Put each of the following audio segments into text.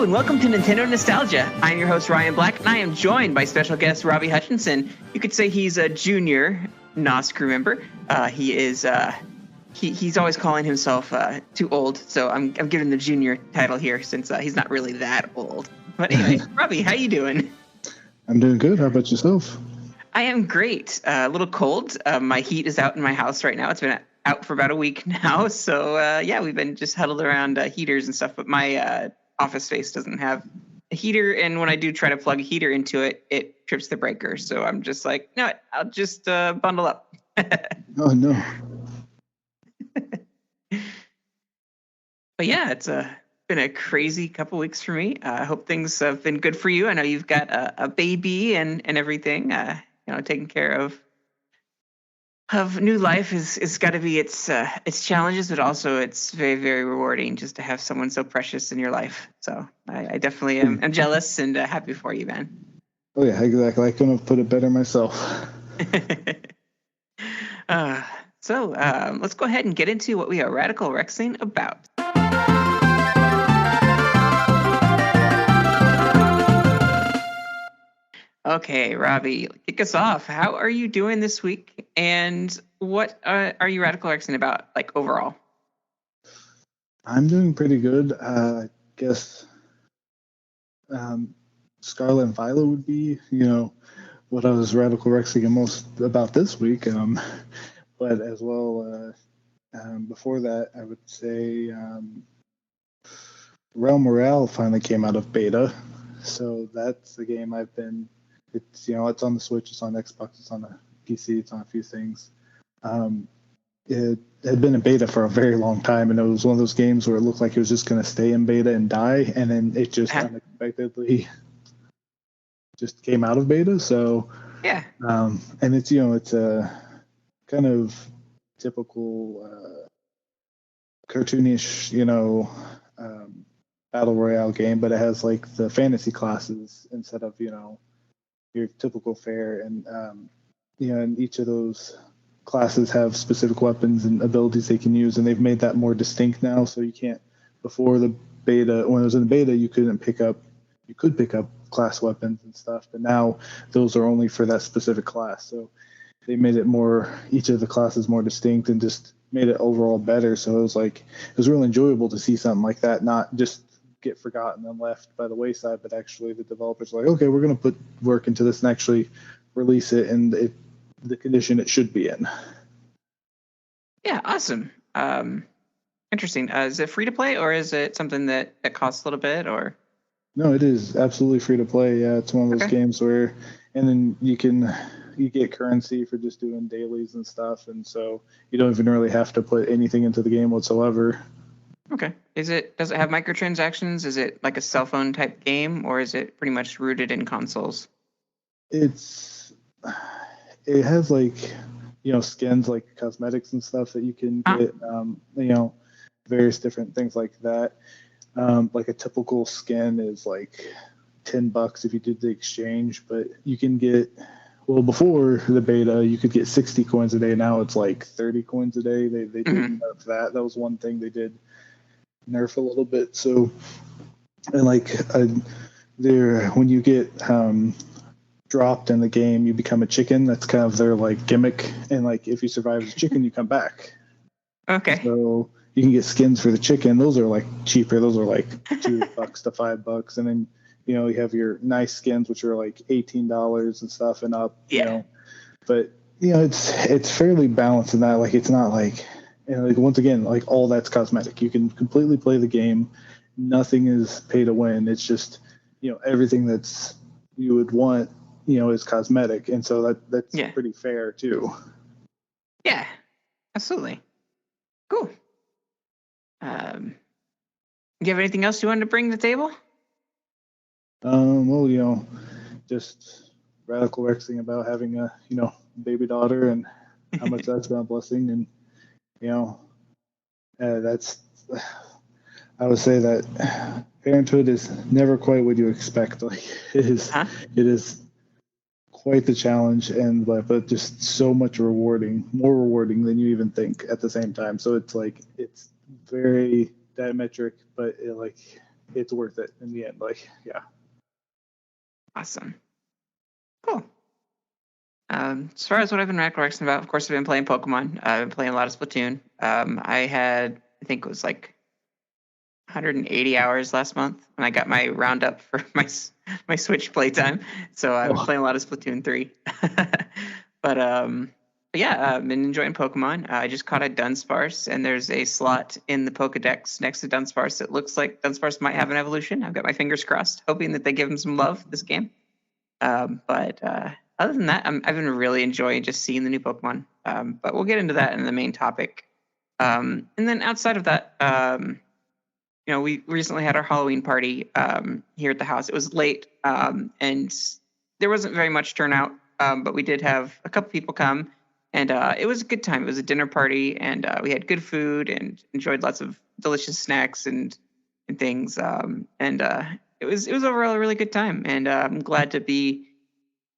and welcome to Nintendo Nostalgia. I'm your host, Ryan Black, and I am joined by special guest Robbie Hutchinson. You could say he's a junior NOS crew member. He's always calling himself too old, so I'm giving the junior title here since he's not really that old. But anyway, Robbie, how you doing? I'm doing good. How about yourself? I am great. A little cold. My heat is out in my house right now. It's been out for about a week now, so we've been just huddled around heaters and stuff, but my office space doesn't have a heater, and when I do try to plug a heater into it, it trips the breaker. So I'm just like, no, I'll just bundle up. Oh no. But yeah, it's been a crazy couple weeks for me. I hope things have been good for you. I know you've got a baby and everything. Taking care of new life is got to be its challenges, but also it's very, very rewarding just to have someone so precious in your life. So I definitely am jealous and happy for you, man. Oh yeah, exactly. I couldn't have put it better myself. So let's go ahead and get into what we are Radical Rexing about. Okay, Robbie, kick us off. How are you doing this week, and what are you Radical Rexing about, like, overall? I'm doing pretty good. I guess Scarlet and Violet would be, what I was Radical Rexing most about this week. But as well, before that, I would say Realm Royale finally came out of beta. So that's the game I've been... It's it's on the Switch, it's on Xbox, it's on the PC, it's on a few things. It had been in beta for a very long time, and it was one of those games where it looked like it was just going to stay in beta and die, and then it just unexpectedly just came out of beta. So yeah, and it's it's a kind of typical cartoonish battle royale game, but it has like the fantasy classes instead of your typical fare, and and each of those classes have specific weapons and abilities they can use, and they've made that more distinct now. So you can't, before the beta, when it was in the beta, you could pick up class weapons and stuff, but now those are only for that specific class. So they made it each of the classes more distinct and just made it overall better. So it was really enjoyable to see something like that, not just get forgotten and left by the wayside, but actually the developers are like, okay, we're going to put work into this and actually release it in the condition it should be in. Yeah, awesome. Interesting. Is it free to play, or is it something that costs a little bit, or? No, it is absolutely free to play. Yeah, it's one of those games where, and then you get currency for just doing dailies and stuff, and so you don't even really have to put anything into the game whatsoever. Okay. Does it have microtransactions? Is it like a cell phone type game, or is it pretty much rooted in consoles? It has skins, like cosmetics and stuff that you can get, various different things like that. Like a typical skin is like $10 if you did the exchange, but you can get, well, before the beta, you could get 60 coins a day. Now it's like 30 coins a day. They did nerf that. That was one thing they did nerf a little bit. So, and when you get dropped in the game, you become a chicken. That's kind of their like gimmick. And like if you survive as a chicken, you come back. Okay. So you can get skins for the chicken. Those are like cheaper. Those are like $2 to $5, and then you have your nice skins, which are like $18 and stuff and up. Yeah. But it's fairly balanced in that. Like it's not like. And like once again, like all that's cosmetic. You can completely play the game. Nothing is pay to win. It's just everything that's you would want is cosmetic, and so that's pretty fair too. Yeah, absolutely. Cool. Do you have anything else you wanted to bring to the table? Well, just Radical Rexing about having a baby daughter and how much that's been a blessing, and that's, I would say that parenthood is never quite what you expect. Like it is quite the challenge, but just so much more rewarding than you even think at the same time. So it's very diametric, but it's worth it in the end. Like, yeah. Awesome. Cool. As far as what I've been recollecting about, of course, I've been playing Pokemon. I've been playing a lot of Splatoon. I think it was like 180 hours last month when I got my roundup for my Switch playtime. So I've been playing a lot of Splatoon 3. But yeah, I've been enjoying Pokemon. I just caught a Dunsparce, and there's a slot in the Pokedex next to Dunsparce. It looks like Dunsparce might have an evolution. I've got my fingers crossed, hoping that they give him some love this game. But other than that, I've been really enjoying just seeing the new Pokemon. But we'll get into that in the main topic. And then outside of that, we recently had our Halloween party here at the house. It was late, and there wasn't very much turnout, but we did have a couple people come, and it was a good time. It was a dinner party, and we had good food and enjoyed lots of delicious snacks and things. It was overall a really good time, and I'm glad to be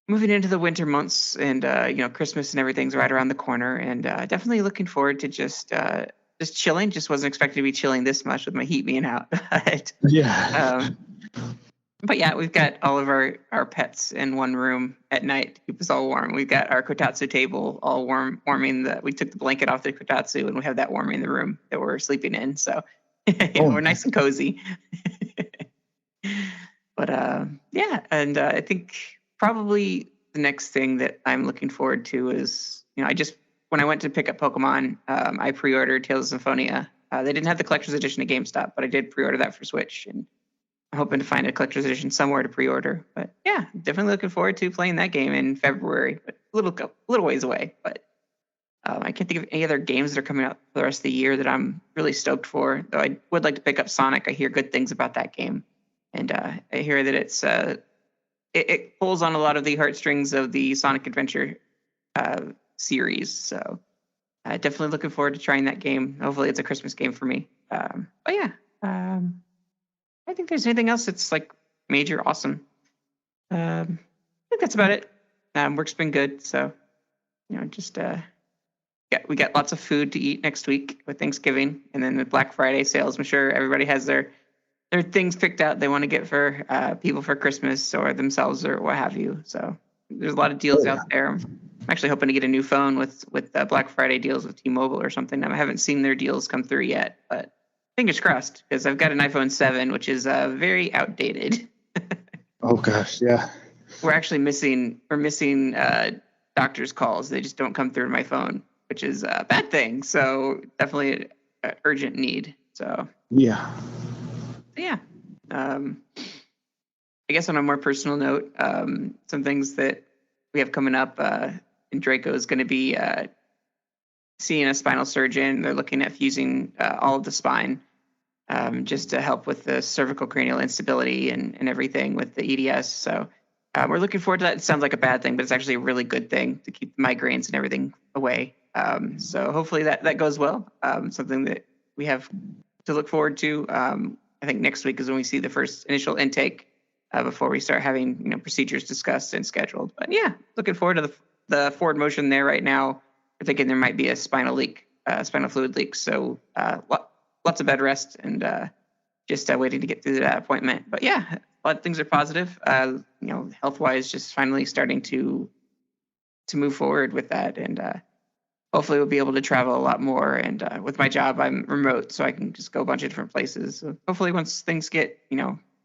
moving into the winter months, and Christmas and everything's right around the corner, and definitely looking forward to just chilling. Just wasn't expecting to be chilling this much with my heat being out. But yeah, we've got all of our pets in one room at night to keep us all warm. We've got our kotatsu table all warming. We took the blanket off the kotatsu, and we have that warming the room that we're sleeping in. So we're nice and cozy. But yeah, and I think probably the next thing that I'm looking forward to is, when I went to pick up Pokemon, I pre-ordered Tales of Symphonia. They didn't have the collector's edition at GameStop, but I did pre-order that for Switch, and I'm hoping to find a collector's edition somewhere to pre-order. But yeah, definitely looking forward to playing that game in February, but a little ways away. But I can't think of any other games that are coming out for the rest of the year that I'm really stoked for. Though I would like to pick up Sonic. I hear good things about that game, and I hear that it pulls on a lot of the heartstrings of the Sonic Adventure series. So definitely looking forward to trying that game. Hopefully it's a Christmas game for me. But yeah, I think there's anything else that's like major awesome. I think that's about it. Work's been good. So, we got lots of food to eat next week with Thanksgiving, and then the Black Friday sales. I'm sure everybody has their things picked out they want to get for people for Christmas or themselves or what have you. So there's a lot of deals out there. I'm actually hoping to get a new phone with Black Friday deals with T-Mobile or something. I haven't seen their deals come through yet, but fingers crossed, because I've got an iPhone 7, which is very outdated. Oh gosh, yeah. We're missing doctor's calls. They just don't come through to my phone, which is a bad thing. So definitely an urgent need. So yeah. I guess on a more personal note, some things that we have coming up, and Draco is going to be seeing a spinal surgeon. They're looking at fusing all of the spine, just to help with the cervical cranial instability and everything with the EDS. So we're looking forward to that. It sounds like a bad thing, but it's actually a really good thing to keep migraines and everything away. So hopefully that goes well. Something that we have to look forward to. I think next week is when we see the first initial intake before we start having procedures discussed and scheduled. But yeah, looking forward to the forward motion there right now. We're thinking there might be a spinal fluid leak. So lots of bed rest and just waiting to get through that appointment. But yeah, a lot of things are positive. Health-wise, just finally starting to move forward with that, and hopefully we'll be able to travel a lot more. And with my job, I'm remote, so I can just go a bunch of different places. So hopefully once things get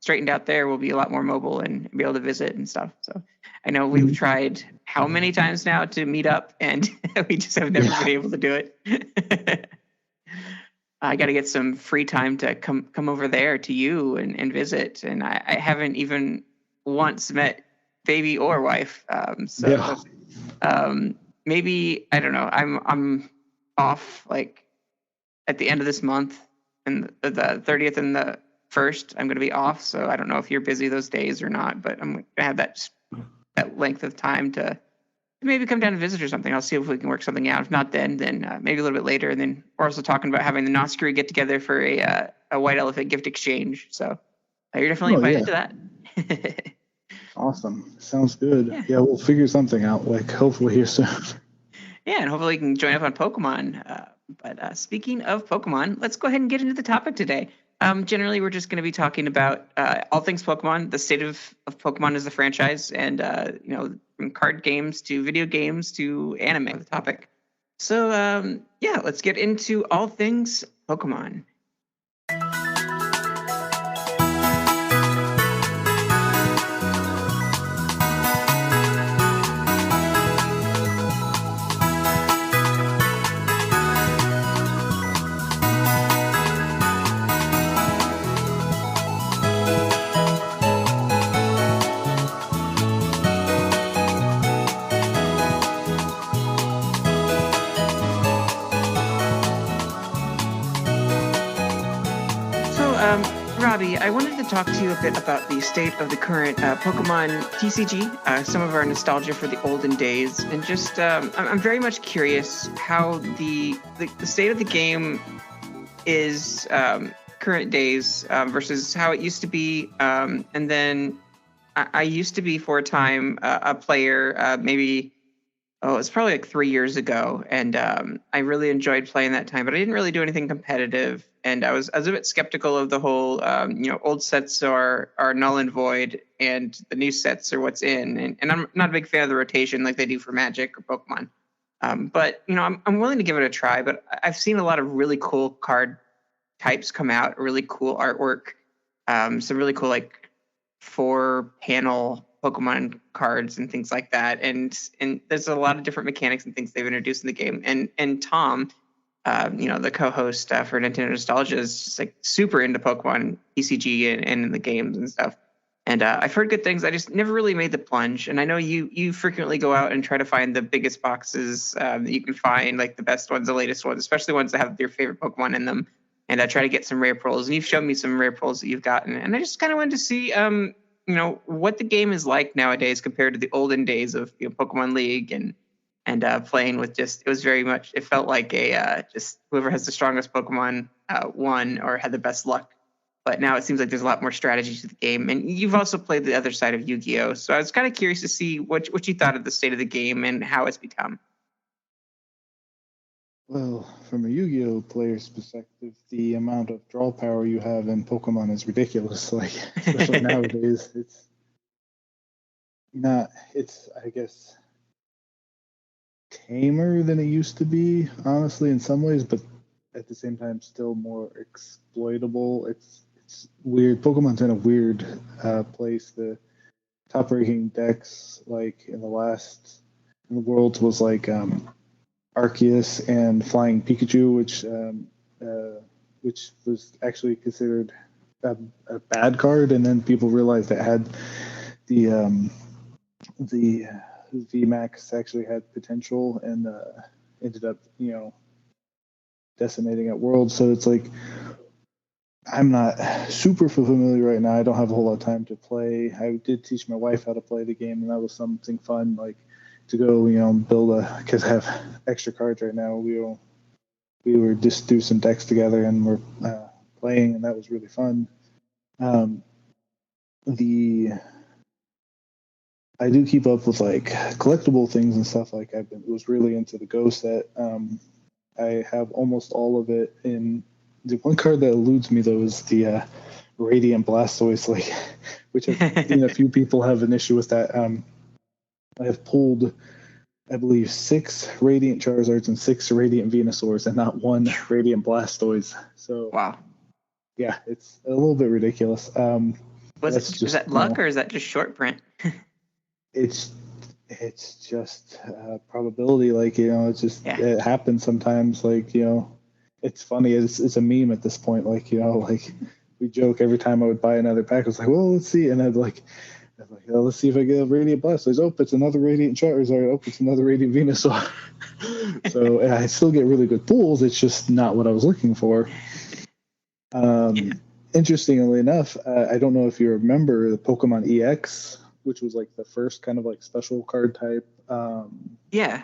straightened out there, we'll be a lot more mobile and be able to visit and stuff. So I know we've tried how many times now to meet up, and we just have never been able to do it. I got to get some free time to come over there to you and visit. And I haven't even once met baby or wife. Maybe, I don't know. I'm off like at the end of this month, and the 30th and the 1st, I'm going to be off. So I don't know if you're busy those days or not, but I'm going to have that length of time to maybe come down and visit or something. I'll see if we can work something out. If not, then maybe a little bit later. And then we're also talking about having the Nostri get together for a white elephant gift exchange. So you're definitely invited to that. Awesome. Sounds good. Yeah, we'll figure something out, like hopefully here soon. Yeah, and hopefully you can join up on Pokemon. But speaking of Pokemon, let's go ahead and get into the topic today. Generally, we're just going to be talking about all things Pokemon, the state of Pokemon as a franchise, and from card games to video games to anime. The topic. So yeah, let's get into all things Pokemon. Robbie, I wanted to talk to you a bit about the state of the current Pokemon TCG, some of our nostalgia for the olden days, and just I'm very much curious how the state of the game is current days versus how it used to be. And then I used to be for a time a player, maybe. Oh, it's probably like 3 years ago, and I really enjoyed playing that time. But I didn't really do anything competitive, and I was a bit skeptical of the whole, old sets are null and void, and the new sets are what's in. And I'm not a big fan of the rotation like they do for Magic or Pokemon. But I'm willing to give it a try. But I've seen a lot of really cool card types come out, really cool artwork, some really cool like 4-panel Pokemon cards and things like that, and there's a lot of different mechanics and things they've introduced in the game. And Tom, the co-host for Nintendo Nostalgia, is just like super into Pokemon TCG and in the games and stuff. And I've heard good things. I just never really made the plunge. And I know you frequently go out and try to find the biggest boxes that you can find, like the best ones, the latest ones, especially ones that have your favorite Pokemon in them. And I try to get some rare pulls. And you've shown me some rare pulls that you've gotten. And I just kind of wanted to see what the game is like nowadays compared to the olden days of Pokemon League and playing with it was very much, it felt like just whoever has the strongest Pokemon won or had the best luck. But now it seems like there's a lot more strategy to the game. And you've also played the other side of Yu-Gi-Oh! So I was kind of curious to see what you thought of the state of the game and how it's become. Well, from a Yu-Gi-Oh player's perspective, the amount of draw power you have in Pokemon is ridiculous. Like, especially nowadays, it's I guess tamer than it used to be, honestly, in some ways, but at the same time, still more exploitable. It's weird. Pokemon's in a weird place. The top-ranking decks, like in the Worlds, was like Arceus and Flying Pikachu, which was actually considered a bad card, and then people realized it had the VMAX actually had potential, and ended up decimating at Worlds. So it's like, I'm not super familiar right now. I don't have a whole lot of time to play. I did teach my wife how to play the game, and that was something fun, like to go, build because I have extra cards right now. We were just do some decks together, and we're playing, and that was really fun. I do keep up with like collectible things and stuff. Like was really into the Go set. I have almost all of it. In the one card that eludes me though is the Radiant Blastoise, like, which I've seen a few people have an issue with that. I have pulled, I believe, 6 Radiant Charizards and 6 Radiant Venusaurs, and not one Radiant Blastoise. So wow, yeah, it's a little bit ridiculous. Is that luck or is that just short print? It's just probability. Like, it's just It happens sometimes. Like, it's funny. It's a meme at this point. Like, like we joke every time I would buy another pack. I was like, well, let's see, and I'd like. Let's see if I get a Radiant Blastoise. Oh, it's another Radiant Charizard. Oh, it's another Radiant Venusaur. So I still get really good pulls. It's just not what I was looking for. Interestingly enough, I don't know if you remember the Pokemon EX, which was like the first kind of like special card type. Yeah,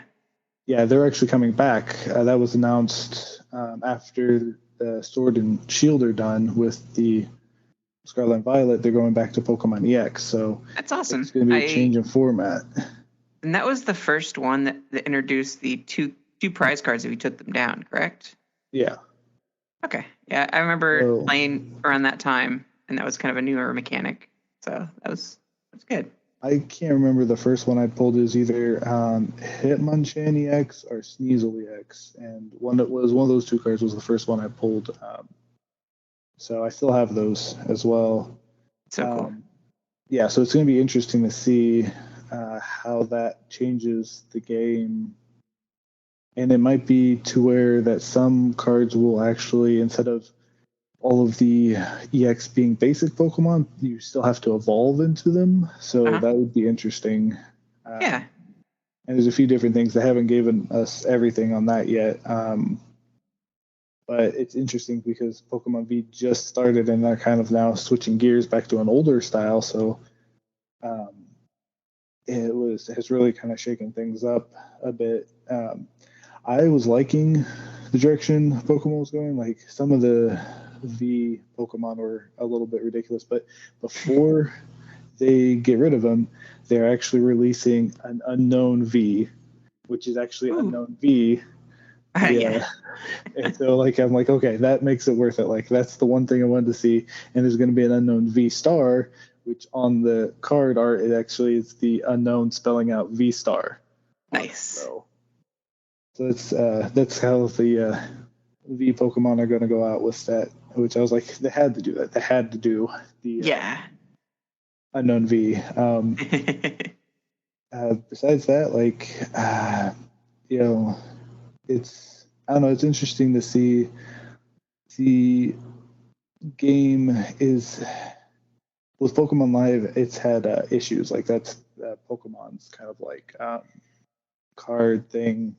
they're actually coming back. That was announced after the Sword and Shield are done with the Scarlet and Violet. They're going back to Pokemon EX, so that's awesome. It's going to be a change in format. And that was the first one that introduced the two prize cards if you took them down, correct? Yeah. Okay. Yeah, I remember So playing around that time, and that was kind of a newer mechanic. So that's good. I can't remember the first one I pulled. Is either Hitmonchan EX or Sneasel EX, and one that was one of those two cards was the first one I pulled. So I still have those as well. So cool. Yeah, so it's going to be interesting to see how that changes the game. And it might be to where that some cards will actually, instead of all of the EX being basic Pokemon, you still have to evolve into them. So Uh-huh. that would be interesting. Yeah. And there's a few different things. They haven't given us everything on that yet. But it's interesting because Pokemon V just started and they're kind of now switching gears back to an older style. So um, has really kind of shaken things up a bit. I was liking the direction Pokemon was going. Like some of the V Pokemon were a little bit ridiculous, but before they get rid of them, they're actually releasing an unknown V, which is actually Ooh. unknown V. Yeah. Yeah. And so like I'm like, okay, that makes it worth it. Like that's the one thing I wanted to see. And there's gonna be an unknown V star, which on the card art it actually is the unknown spelling out V star on it. Nice. So that's how the V Pokemon are gonna go out with that. Which I was like, they had to do that. They had to do the Yeah. unknown V. Besides that, you know, it's I don't know. It's interesting to see the game is with Pokemon Live. It's had issues like that's Pokemon's kind of like card thing.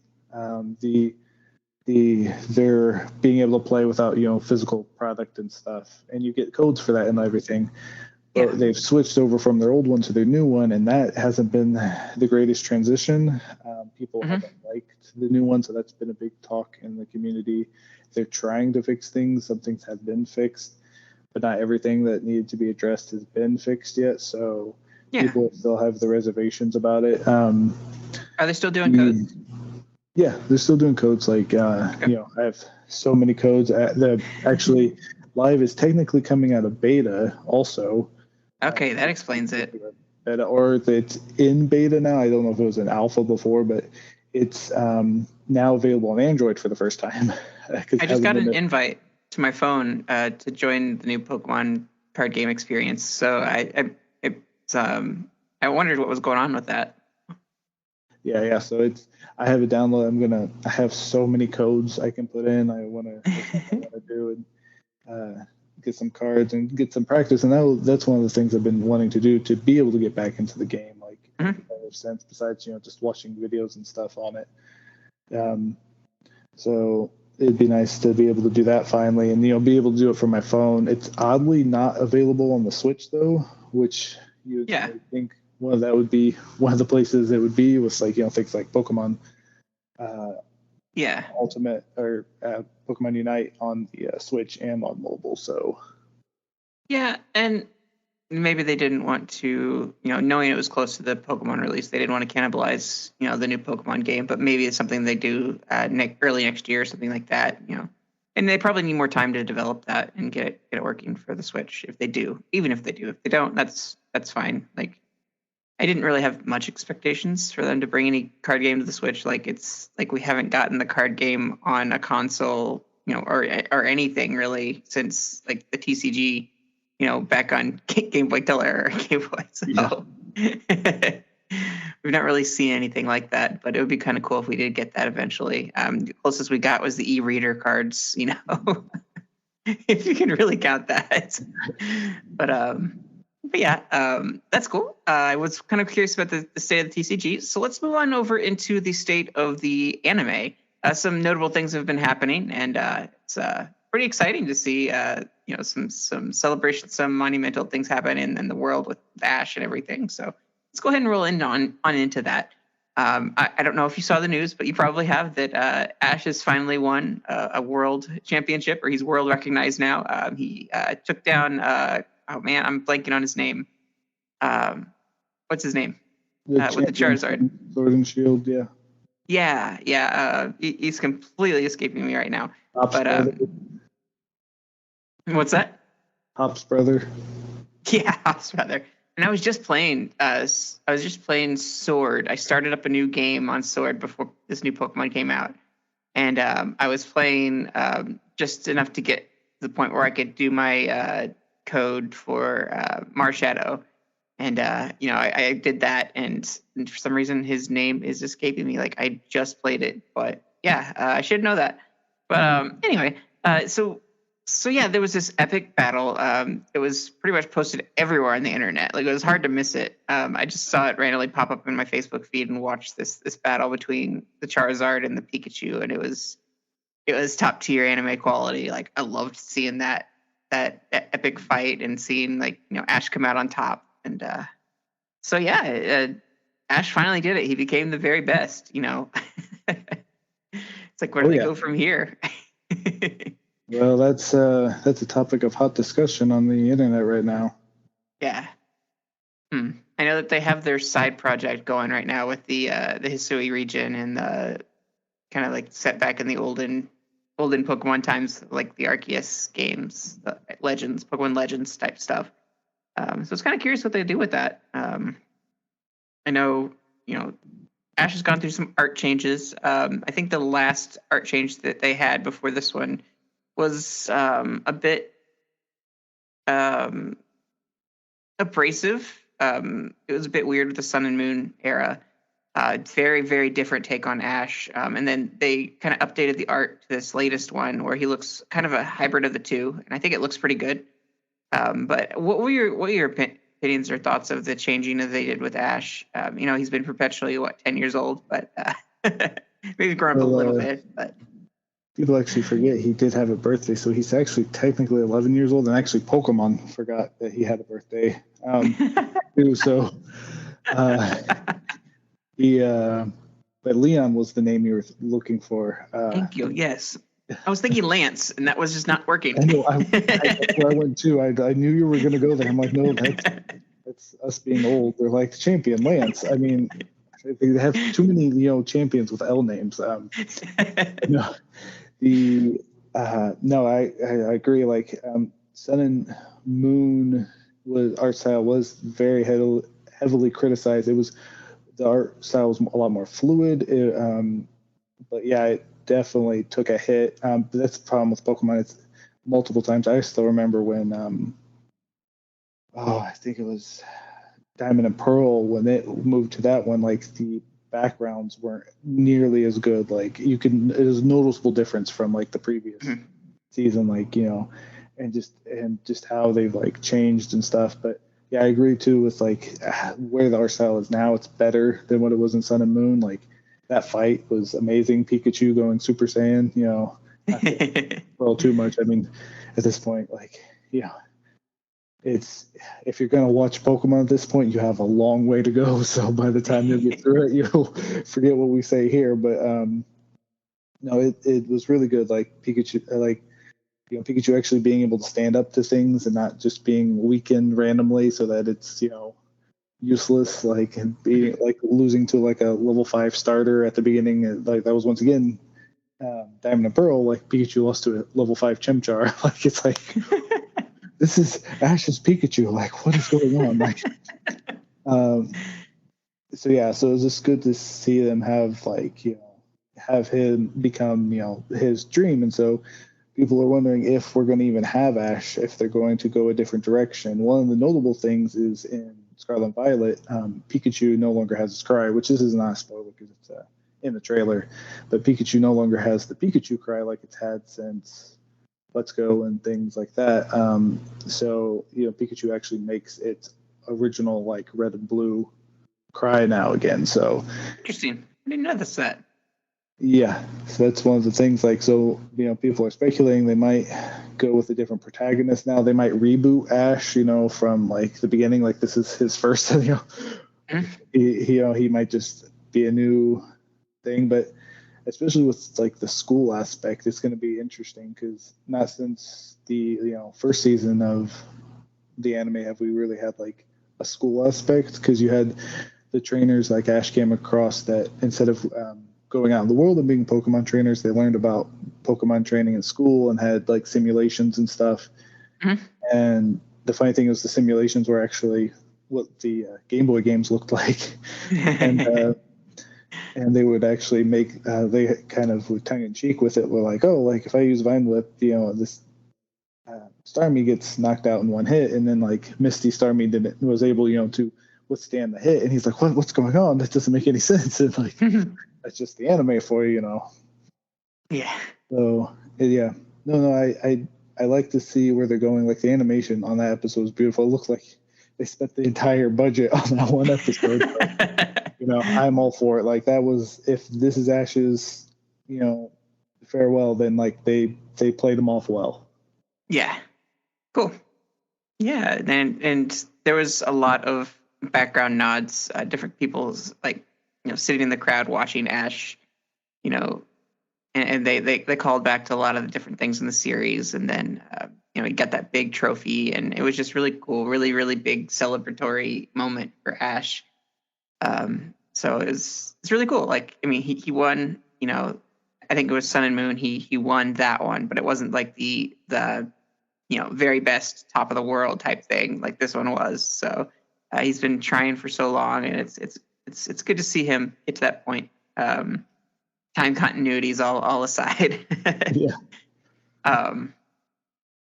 They're being able to play without physical product and stuff, and you get codes for that and everything. Yeah. But they've switched over from their old one to their new one, and that hasn't been the greatest transition. People haven't liked the new one, so that's been a big talk in the community. They're trying to fix things. Some things have been fixed, but not everything that needed to be addressed has been fixed yet. So people still have the reservations about it. Are they still doing codes? Yeah, they're still doing codes. Like, I have so many codes. Actually, Live is technically coming out of beta also. Okay, that explains it. Beta, or it's in beta now. I don't know if it was an alpha before, but it's now available on Android for the first time. I just got an invite to my phone to join the new Pokemon card game experience. So I wondered what was going on with that. Yeah. So I have a download. I have so many codes I can put in. I want to do and get some cards and get some practice. And that's one of the things I've been wanting to do to be able to get back into the game, like in a competitive sense, besides, just watching videos and stuff on it. So it'd be nice to be able to do that finally and, be able to do it from my phone. It's oddly not available on the Switch though, which you think, well, that would be one of the places it would be with things like Pokemon Ultimate or Pokemon Unite on the Switch and on mobile. So and maybe they didn't want to, knowing it was close to the Pokemon release, they didn't want to cannibalize, the new Pokemon game. But maybe it's something they do early next year or something like that. And they probably need more time to develop that and get it working for the Switch. If they do, even if they do, if they don't, that's fine. Like, I didn't really have much expectations for them to bring any card game to the Switch. Like, it's like we haven't gotten the card game on a console, or anything really since like the TCG, back on Game Boy Color or Game Boy. So we've not really seen anything like that, but it would be kind of cool if we did get that eventually. The closest we got was the e-reader cards, if you can really count that. But yeah, that's cool. I was kind of curious about the state of the TCG. So let's move on over into the state of the anime. Some notable things have been happening, and it's pretty exciting to see some celebration, some monumental things happen in the world with Ash and everything. So let's go ahead and roll on into that. I don't know if you saw the news, but you probably have that Ash has finally won a world championship, or he's world recognized now. He took down oh man, I'm blanking on his name. What's his name? With the Charizard. Sword and Shield, yeah. Yeah. He's completely escaping me right now. But What's that? Hop's brother. Yeah, House rather. And I was just playing Sword. I started up a new game on Sword before this new Pokemon came out, and I was playing just enough to get to the point where I could do my code for Marshadow. And I did that, and for some reason his name is escaping me. Like I just played it, but yeah, I should know that. But anyway, so yeah, there was this epic battle. It was pretty much posted everywhere on the internet. Like it was hard to miss it. I just saw it randomly pop up in my Facebook feed and watched this battle between the Charizard and the Pikachu, and it was top tier anime quality. Like I loved seeing that epic fight and seeing Ash come out on top. And so yeah, Ash finally did it. He became the very best. It's like where do they go from here? Well, that's a topic of hot discussion on the internet right now. Yeah. I know that they have their side project going right now with the Hisui region and the kind of like set back in the olden Pokemon times, like the Arceus games, the Legends, Pokemon Legends type stuff. So it's kind of curious what they do with that. I know, Ash has gone through some art changes. I think the last art change that they had before this one was a bit abrasive. It was a bit weird with the Sun and Moon era. Very, very different take on Ash. And then they kind of updated the art to this latest one where he looks kind of a hybrid of the two, and I think it looks pretty good. But what were your opinions or thoughts of the changing that they did with Ash? He's been perpetually 10 years old, but maybe grown up a little bit. But people actually forget he did have a birthday, so he's actually technically 11 years old, and actually Pokemon forgot that he had a birthday too. So but Leon was the name you were looking for. Thank you. Yes. I was thinking Lance, and that was just not working. I know. That's where I went too. I knew you were going to go there. I'm like, no, that's us being old. They're like champion Lance. I mean, they have too many champions with L names. No, I agree. Like Sun and Moon art style was very heavily criticized. The art style was a lot more fluid. But yeah, it definitely took a hit. But that's the problem with Pokemon. It's multiple times. I still remember when, I think it was Diamond and Pearl, when it moved to that one, like the backgrounds weren't nearly as good. Like it was a noticeable difference from like the previous season, and just how they've like changed and stuff. But yeah, I agree too with like where the art style is now. It's better than what it was in Sun and Moon. Like that fight was amazing. Pikachu going Super Saiyan, well, too much. I mean, at this point, it's if you're gonna watch Pokemon at this point, you have a long way to go. So by the time you get through it, you'll forget what we say here. But no, it was really good. Like Pikachu, Pikachu actually being able to stand up to things and not just being weakened randomly, so that it's useless, and being like losing to like a level 5 starter at the beginning. Like that was once again Diamond and Pearl. Like Pikachu lost to a level 5 Chimchar. Like it's like this is Ash's Pikachu. Like what is going on? So it was just good to see them have him become his dream. And so people are wondering if we're going to even have Ash, if they're going to go a different direction. One of the notable things is in Scarlet and Violet, Pikachu no longer has his cry, which this is not a spoiler because it's in the trailer, but Pikachu no longer has the Pikachu cry like it's had since Let's Go and things like that. So Pikachu actually makes its original like red and blue cry now again. So interesting. I didn't know this set. Yeah, so that's one of the things. People are speculating they might go with a different protagonist now. They might reboot Ash, from like the beginning. Like this is his first, he might just be a new thing. But especially with like the school aspect, it's going to be interesting because not since the first season of the anime have we really had like a school aspect, because you had the trainers like Ash came across that instead of going out in the world and being Pokemon trainers, they learned about Pokemon training in school and had like simulations and stuff. Mhm. And the funny thing is the simulations were actually what the Game Boy games looked like. and and they would actually make they kind of with tongue in cheek with it were like, oh, like if I use Vine Whip, this Starmie gets knocked out in one hit, and then like Misty Starmie was able to withstand the hit, and he's like, what's going on? That doesn't make any sense. And like that's just the anime for you. Yeah. So yeah, no, I like to see where they're going. Like the animation on that episode was beautiful. It looked like they spent the entire budget on that one episode. But, I'm all for it. Like that was, if this is Ash's, farewell, then like they played him off well. Yeah. Cool. Yeah, and there was a lot of background nods, different people's like sitting in the crowd watching Ash, you know, and they called back to a lot of the different things in the series, and then he got that big trophy, and it was just really cool, really big celebratory moment for Ash. So it's really cool. Like I mean, he won. I think it was Sun and Moon. He won that one, but it wasn't like the very best top of the world type thing like this one was. So he's been trying for so long, and it's good to see him get to that point. Time continuities all aside. Yeah.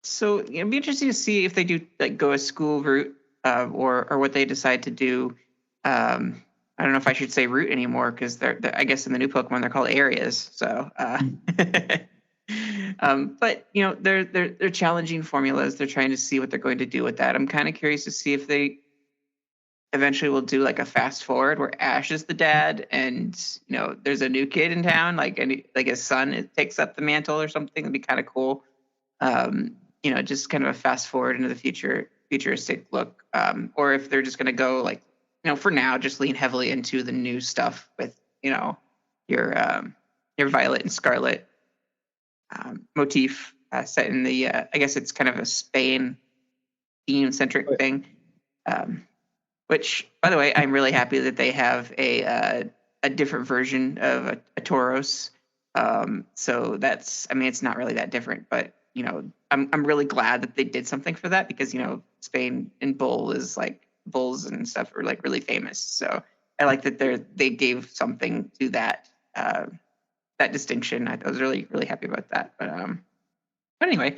So it'd be interesting to see if they do like go a school route, or what they decide to do. I don't know if I should say route anymore because they're I guess in the new Pokemon they're called areas. So, but they're challenging formulas. They're trying to see what they're going to do with that. I'm kind of curious to see if they eventually will do like a fast forward where Ash is the dad, and there's a new kid in town, like his son takes up the mantle or something. That'd be kind of cool. Just kind of a fast forward into the futuristic look, or if they're just going to go like, for now, just lean heavily into the new stuff with, your Violet and Scarlet motif set in the, I guess it's kind of a Spain theme centric thing. Which, by the way, I'm really happy that they have a different version of a Tauros. So that's, I mean, it's not really that different, but I'm really glad that they did something for that because Spain and bulls and stuff are like really famous. So I like that they gave something to that distinction. I was really happy about that. But anyway,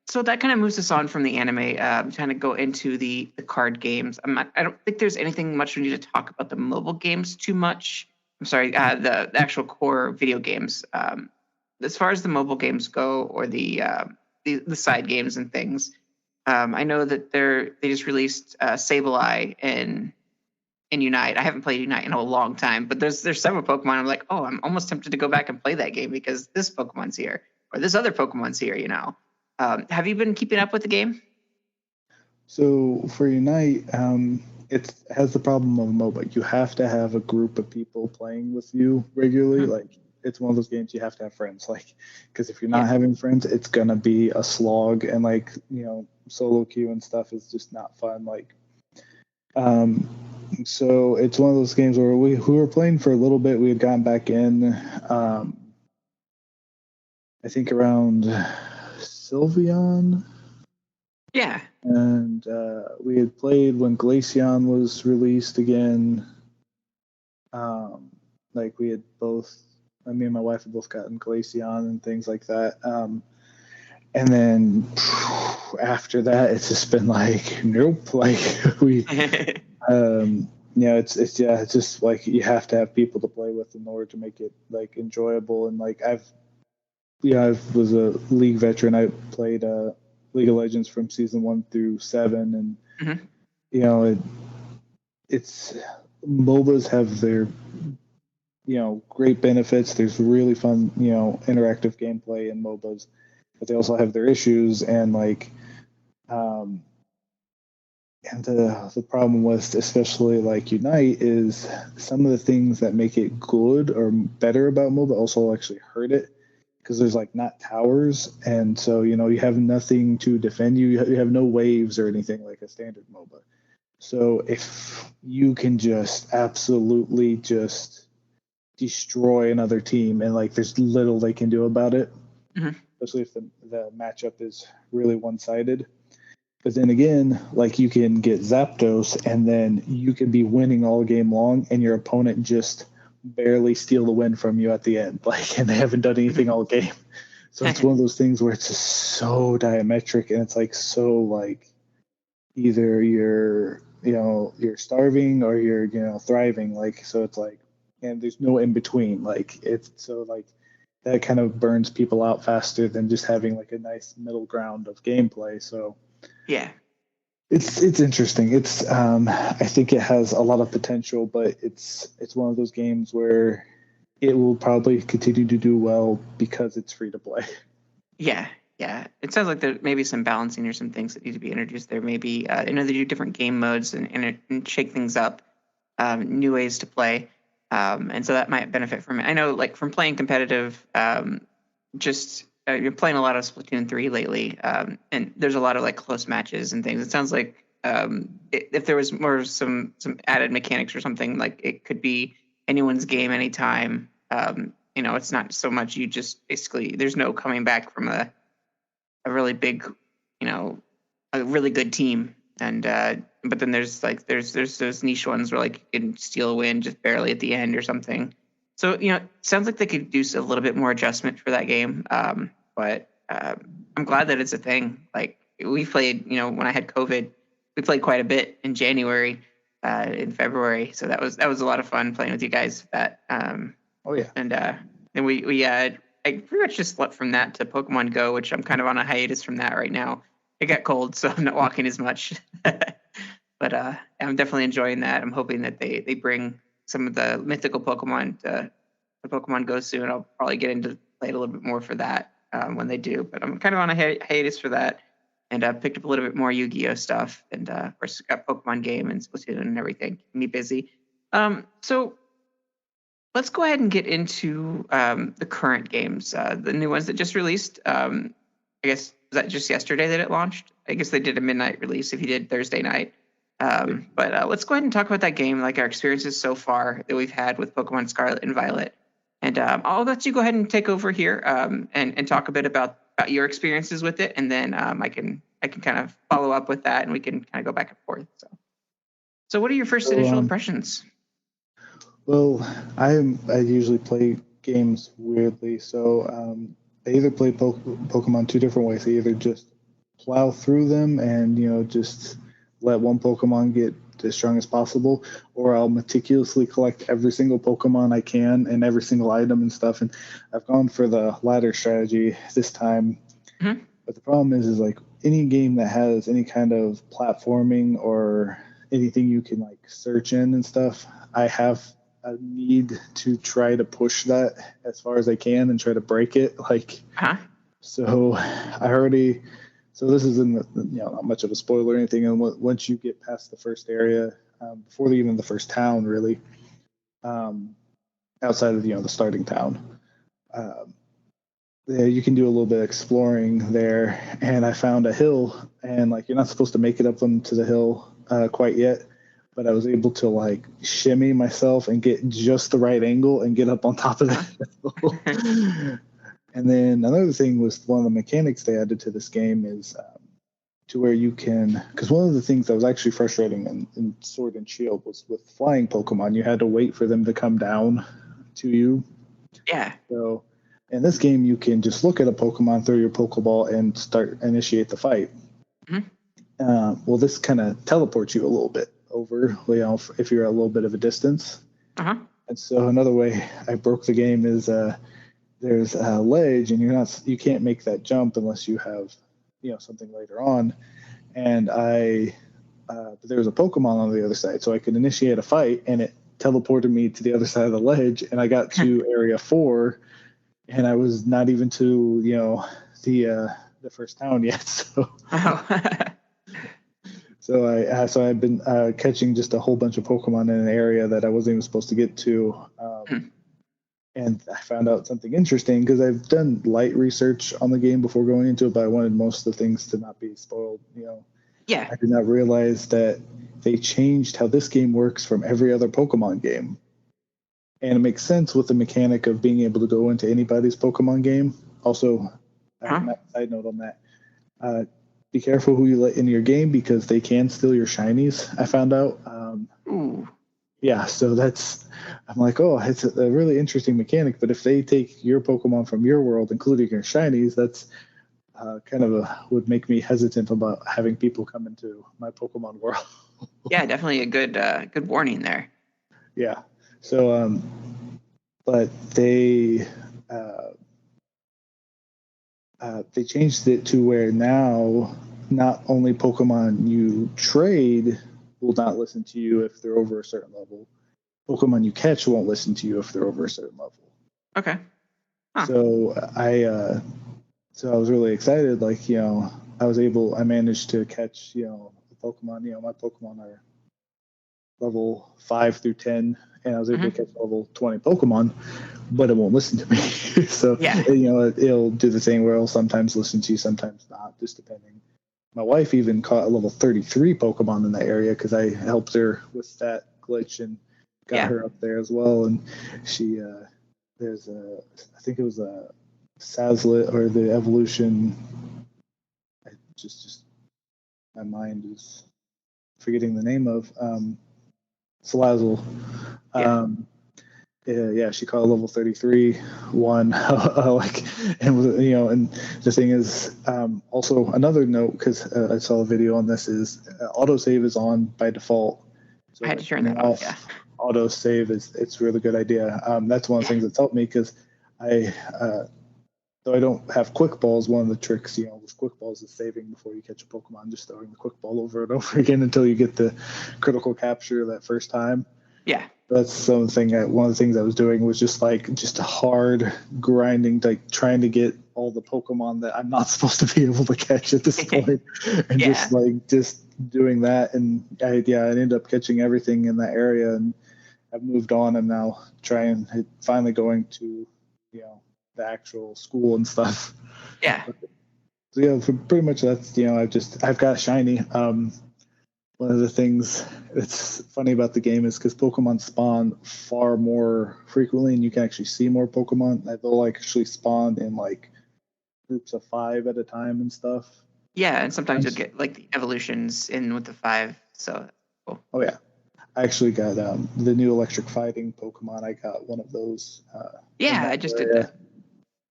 so that kind of moves us on from the anime, kind of go into the card games. I don't think there's anything much we need to talk about the mobile games too much. I'm sorry, the actual core video games. As far as the mobile games go, or the side games and things, I know that they just released Sableye and Unite. I haven't played Unite in a long time, but there's several Pokemon. I'm like, oh, I'm almost tempted to go back and play that game because this Pokemon's here or this other Pokemon's here. Have you been keeping up with the game? So for Unite, it has the problem of MOBA. You have to have a group of people playing with you regularly. Like it's one of those games you have to have friends. Like because if you're not having friends, it's gonna be a slog, and solo queue and stuff is just not fun. So it's one of those games where we were playing for a little bit. We had gotten back in. I think around Sylveon. Yeah. And we had played when Glaceon was released again. We had both, me and my wife had both gotten Glaceon and things like that. And then after that, it's just been like, nope. It's just like you have to have people to play with in order to make it like enjoyable. And I was a League veteran. I played League of Legends from season 1 through 7, and it's MOBAs have their great benefits. There's really fun interactive gameplay in MOBAs, but they also have their issues, and the problem with especially Unite is some of the things that make it good or better about MOBA also actually hurt it, because there's not towers, and so you have nothing to defend you. You have no waves or anything like a standard MOBA. So if you can just absolutely just destroy another team, and there's little they can do about it, especially if the matchup is really one-sided. But then again, like you can get Zapdos, and then you can be winning all game long, and your opponent just barely steal the win from you at the end, like, and they haven't done anything all game. So it's one of those things where it's just so diametric, and it's like so like either you're starving or you're thriving, like, so it's like, and there's no in between, like it's so like that kind of burns people out faster than just having like a nice middle ground of gameplay. So Yeah. it's interesting. It's I think it has a lot of potential, but it's one of those games where it will probably continue to do well because it's free to play. Yeah. Yeah. It sounds like there may be some balancing or some things that need to be introduced there. Maybe, they do different game modes and shake things up, new ways to play. And so that might benefit from it. I know, like, from playing competitive, just you're playing a lot of Splatoon 3 lately, and there's a lot of like close matches and things. It sounds like, if there was more some added mechanics or something, like it could be anyone's game anytime. It's not so much you just basically there's no coming back from a really big, a really good team, and but then there's those niche ones where like you can steal a win just barely at the end or something. So, it sounds like they could do a little bit more adjustment for that game. But I'm glad that it's a thing. Like, we played, when I had COVID, we played quite a bit in January, in February. So that was a lot of fun playing with you guys. Oh yeah. And we I pretty much just slept from that to Pokemon Go, which I'm kind of on a hiatus from that right now. It got cold, so I'm not walking as much. But I'm definitely enjoying that. I'm hoping that they bring some of the mythical Pokemon to Pokemon Go soon. I'll probably get into play a little bit more for that, when they do. But I'm kind of on a hiatus for that, and picked up a little bit more Yu-Gi-Oh stuff, and of course got Pokemon game and Splatoon and everything, keeping me busy. So let's go ahead and get into the current games, the new ones that just released. I guess, was that just yesterday that it launched? I guess they did a midnight release if you did Thursday night. But let's go ahead and talk about that game, like our experiences so far that we've had with Pokemon Scarlet and Violet. And I'll let you go ahead and take over here, and talk a bit about your experiences with it, and then I can kind of follow up with that, and we can kind of go back and forth. So what are your first initial impressions? Well, I usually play games weirdly, so I either play Pokemon two different ways. I either just plow through them and just let one Pokemon get as strong as possible, or I'll meticulously collect every single Pokemon I can and every single item and stuff. And I've gone for the latter strategy this time. Mm-hmm. But the problem is like any game that has any kind of platforming or anything you can like search in and stuff, I have a need to try to push that as far as I can and try to break it. Like, so so this isn't not much of a spoiler or anything. And once you get past the first area, before even the first town, really, outside of the starting town, yeah, you can do a little bit of exploring there. And I found a hill, and like you're not supposed to make it up onto the hill quite yet, but I was able to like shimmy myself and get just the right angle and get up on top of the hill. And then another thing was one of the mechanics they added to this game is to where you can, because one of the things that was actually frustrating in Sword and Shield was with flying Pokemon, you had to wait for them to come down to you. Yeah. So in this game, you can just look at a Pokemon, throw your Pokeball, and initiate the fight. Mm-hmm. Well, this kind of teleports you a little bit over, if you're a little bit of a distance. Uh-huh. And so another way I broke the game is there's a ledge, and you can't make that jump unless you have something later on. And there was a Pokemon on the other side, so I could initiate a fight, and it teleported me to the other side of the ledge, and I got to area 4, and I was not even to the first town yet. So so I've been catching just a whole bunch of Pokemon in an area that I wasn't even supposed to get to. And I found out something interesting because I've done light research on the game before going into it, but I wanted most of the things to not be spoiled. Yeah. I did not realize that they changed how this game works from every other Pokemon game. And it makes sense with the mechanic of being able to go into anybody's Pokemon game. Also, side note on that, be careful who you let in your game because they can steal your shinies. I found out. Ooh. Yeah, so I'm like, oh, it's a really interesting mechanic. But if they take your Pokemon from your world, including your shinies, that's would make me hesitant about having people come into my Pokemon world. Yeah, definitely a good warning there. Yeah. So, but they changed it to where now not only Pokemon you trade will not listen to you if they're over a certain level. Pokemon you catch won't listen to you if they're over a certain level. Okay. Huh. So I was really excited. Like, I managed to catch, a Pokemon. My Pokemon are level 5 through 10, and I was able to catch level 20 Pokemon, but it won't listen to me. So, Yeah. It'll do the thing where it'll sometimes listen to you, sometimes not, just depending. My wife even caught a level 33 Pokemon in that area because I helped her with that glitch and got her up there as well. And she, I think it was a Sazlet or the evolution. I just my mind is forgetting the name of Salazzle. Yeah, she caught a level 33 one. Like, and and the thing is, also another note because I saw a video on this is autosave is on by default. So I had to turn that off. Yeah. Autosave it's a really good idea. That's one of the things that's helped me because I though I don't have quick balls, one of the tricks, with quick balls is saving before you catch a Pokemon, just throwing the quick ball over and over again until you get the critical capture that first time. Yeah. That's one of the things I was doing was just a hard grinding, like trying to get all the Pokemon that I'm not supposed to be able to catch at this point, and just doing that. And I ended up catching everything in that area, and I've moved on. I'm now finally going to, the actual school and stuff. Yeah. So yeah, pretty much that's I've got a shiny. One of the things that's funny about the game is because Pokemon spawn far more frequently, and you can actually see more Pokemon. They'll actually spawn in groups of 5 at a time and stuff. Yeah, and sometimes you'll get the evolutions in with the 5. So cool. Oh yeah, I actually got the new electric fighting Pokemon. I got one of those. Yeah, I just did that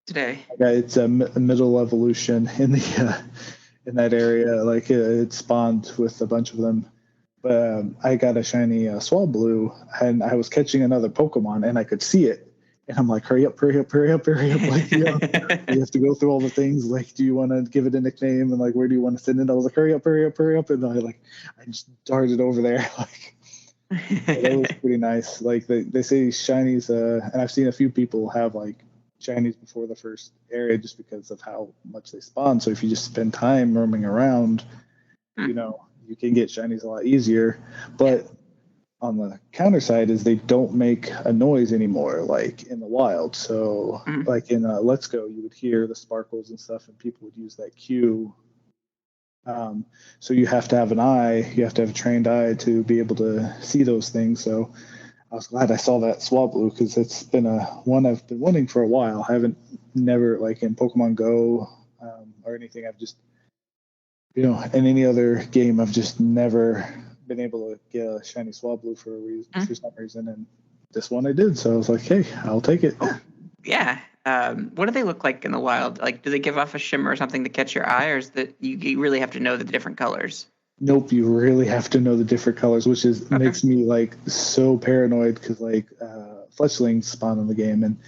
today. It's a middle evolution in the in that area. It spawned with a bunch of them. But I got a shiny Swablu, and I was catching another Pokemon, and I could see it. And I'm like, hurry up, hurry up, hurry up, hurry up. You have to go through all the things. Do you want to give it a nickname? And where do you want to send it? I was like, hurry up, hurry up, hurry up. And I just darted over there. That was pretty nice. They say shinies, and I've seen a few people have shinies before the first area just because of how much they spawn. So if you just spend time roaming around, you can get shinies a lot easier. But on the counter side is they don't make a noise anymore like in the wild. So in Let's Go, you would hear the sparkles and stuff, and people would use that cue. So you have to have you have to have a trained eye to be able to see those things. So I was glad I saw that Swablu because it's been one I've been wanting for a while. I haven't never in Pokemon Go or anything. I've just in any other game I've just never been able to get a shiny Swablu for some reason, and this one I did. So I was like, hey, I'll take it. Oh, yeah. What do they look like in the wild? Do they give off a shimmer or something to catch your eye, or is that you really have to know the different colors? Nope, you really have to know the different colors, which makes me so paranoid because fletchlings spawn in the game and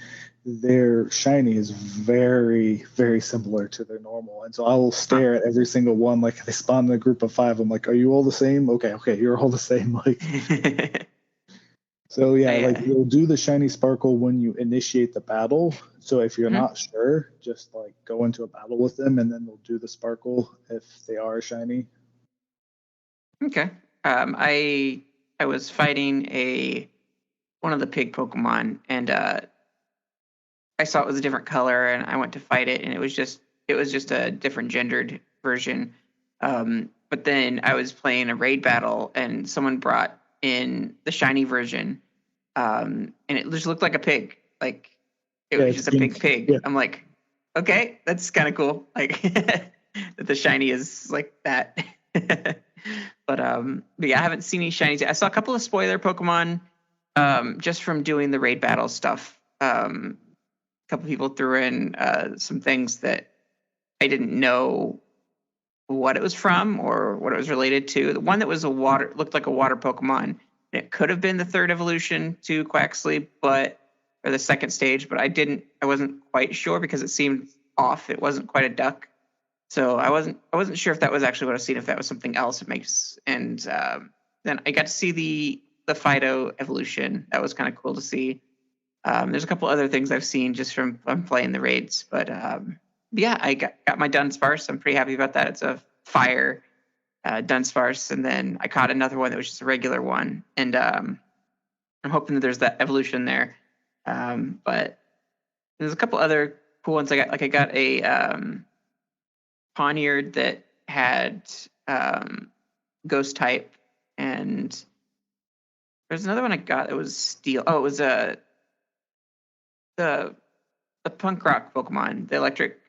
their shiny is very, very similar to their normal, and so I will stare at every single one. They spawn in a group of 5. I'm like, are you all the same? Okay, you're all the same. So yeah, you'll do the shiny sparkle when you initiate the battle. So if you're not sure, just go into a battle with them, and then they'll do the sparkle if they are shiny. Okay. I was fighting one of the pig Pokemon, and I saw it was a different color, and I went to fight it, and it was just a different gendered version. But then I was playing a raid battle, and someone brought in the shiny version, and it just looked like a pig. It was just a big pig. Yeah. I'm like, okay, that's kind of cool. that the shiny is like that. But yeah, I haven't seen any shinies yet. I saw a couple of spoiler Pokemon just from doing the raid battle stuff. A couple people threw in some things that I didn't know what it was from or what it was related to. The one that was looked like a water Pokemon. It could have been the third evolution to Quaxley, or the second stage, but I wasn't quite sure because it seemed off. It wasn't quite a duck. So I wasn't sure if that was actually what I was seeing, if that was something else. And then I got to see the Fido evolution. That was kind of cool to see. There's a couple other things I've seen just from playing the raids, but yeah, I got my Dunsparce. I'm pretty happy about that. It's a fire Dunsparce, and then I caught another one that was just a regular one, and I'm hoping that there's that evolution there. But there's a couple other cool ones I got. Like I got a Poniard that had ghost type, and there's another one I got that was steel. Oh, it was the punk rock Pokemon, the electric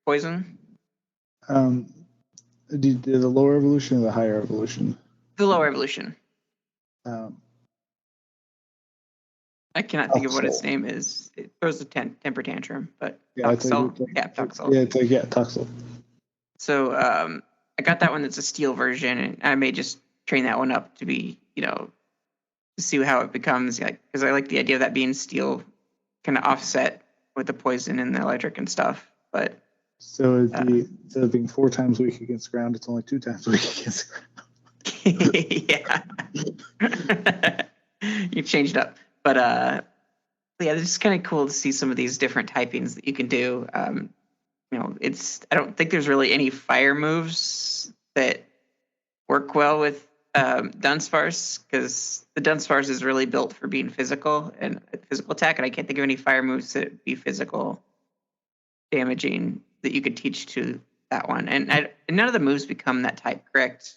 poison. The lower evolution or the higher evolution? The lower evolution. I cannot think of what its name is. It throws a temper tantrum, but Toxel. Toxel. Yeah, Toxel. So I got that one that's a steel version, and I may just train that one up to be, to see how it becomes. Because I like the idea of that being steel, kind of offset with the poison and the electric and stuff. But so instead of being 4 times weak against ground, it's only 2 times weak against ground. Yeah. You changed up. But yeah, it's just kind of cool to see some of these different typings that you can do. I don't think there's really any fire moves that work well with Dunsparce, because the Dunsparce is really built for being physical and physical attack, and I can't think of any fire moves that be physical damaging that you could teach to that one. And none of the moves become that type, correct?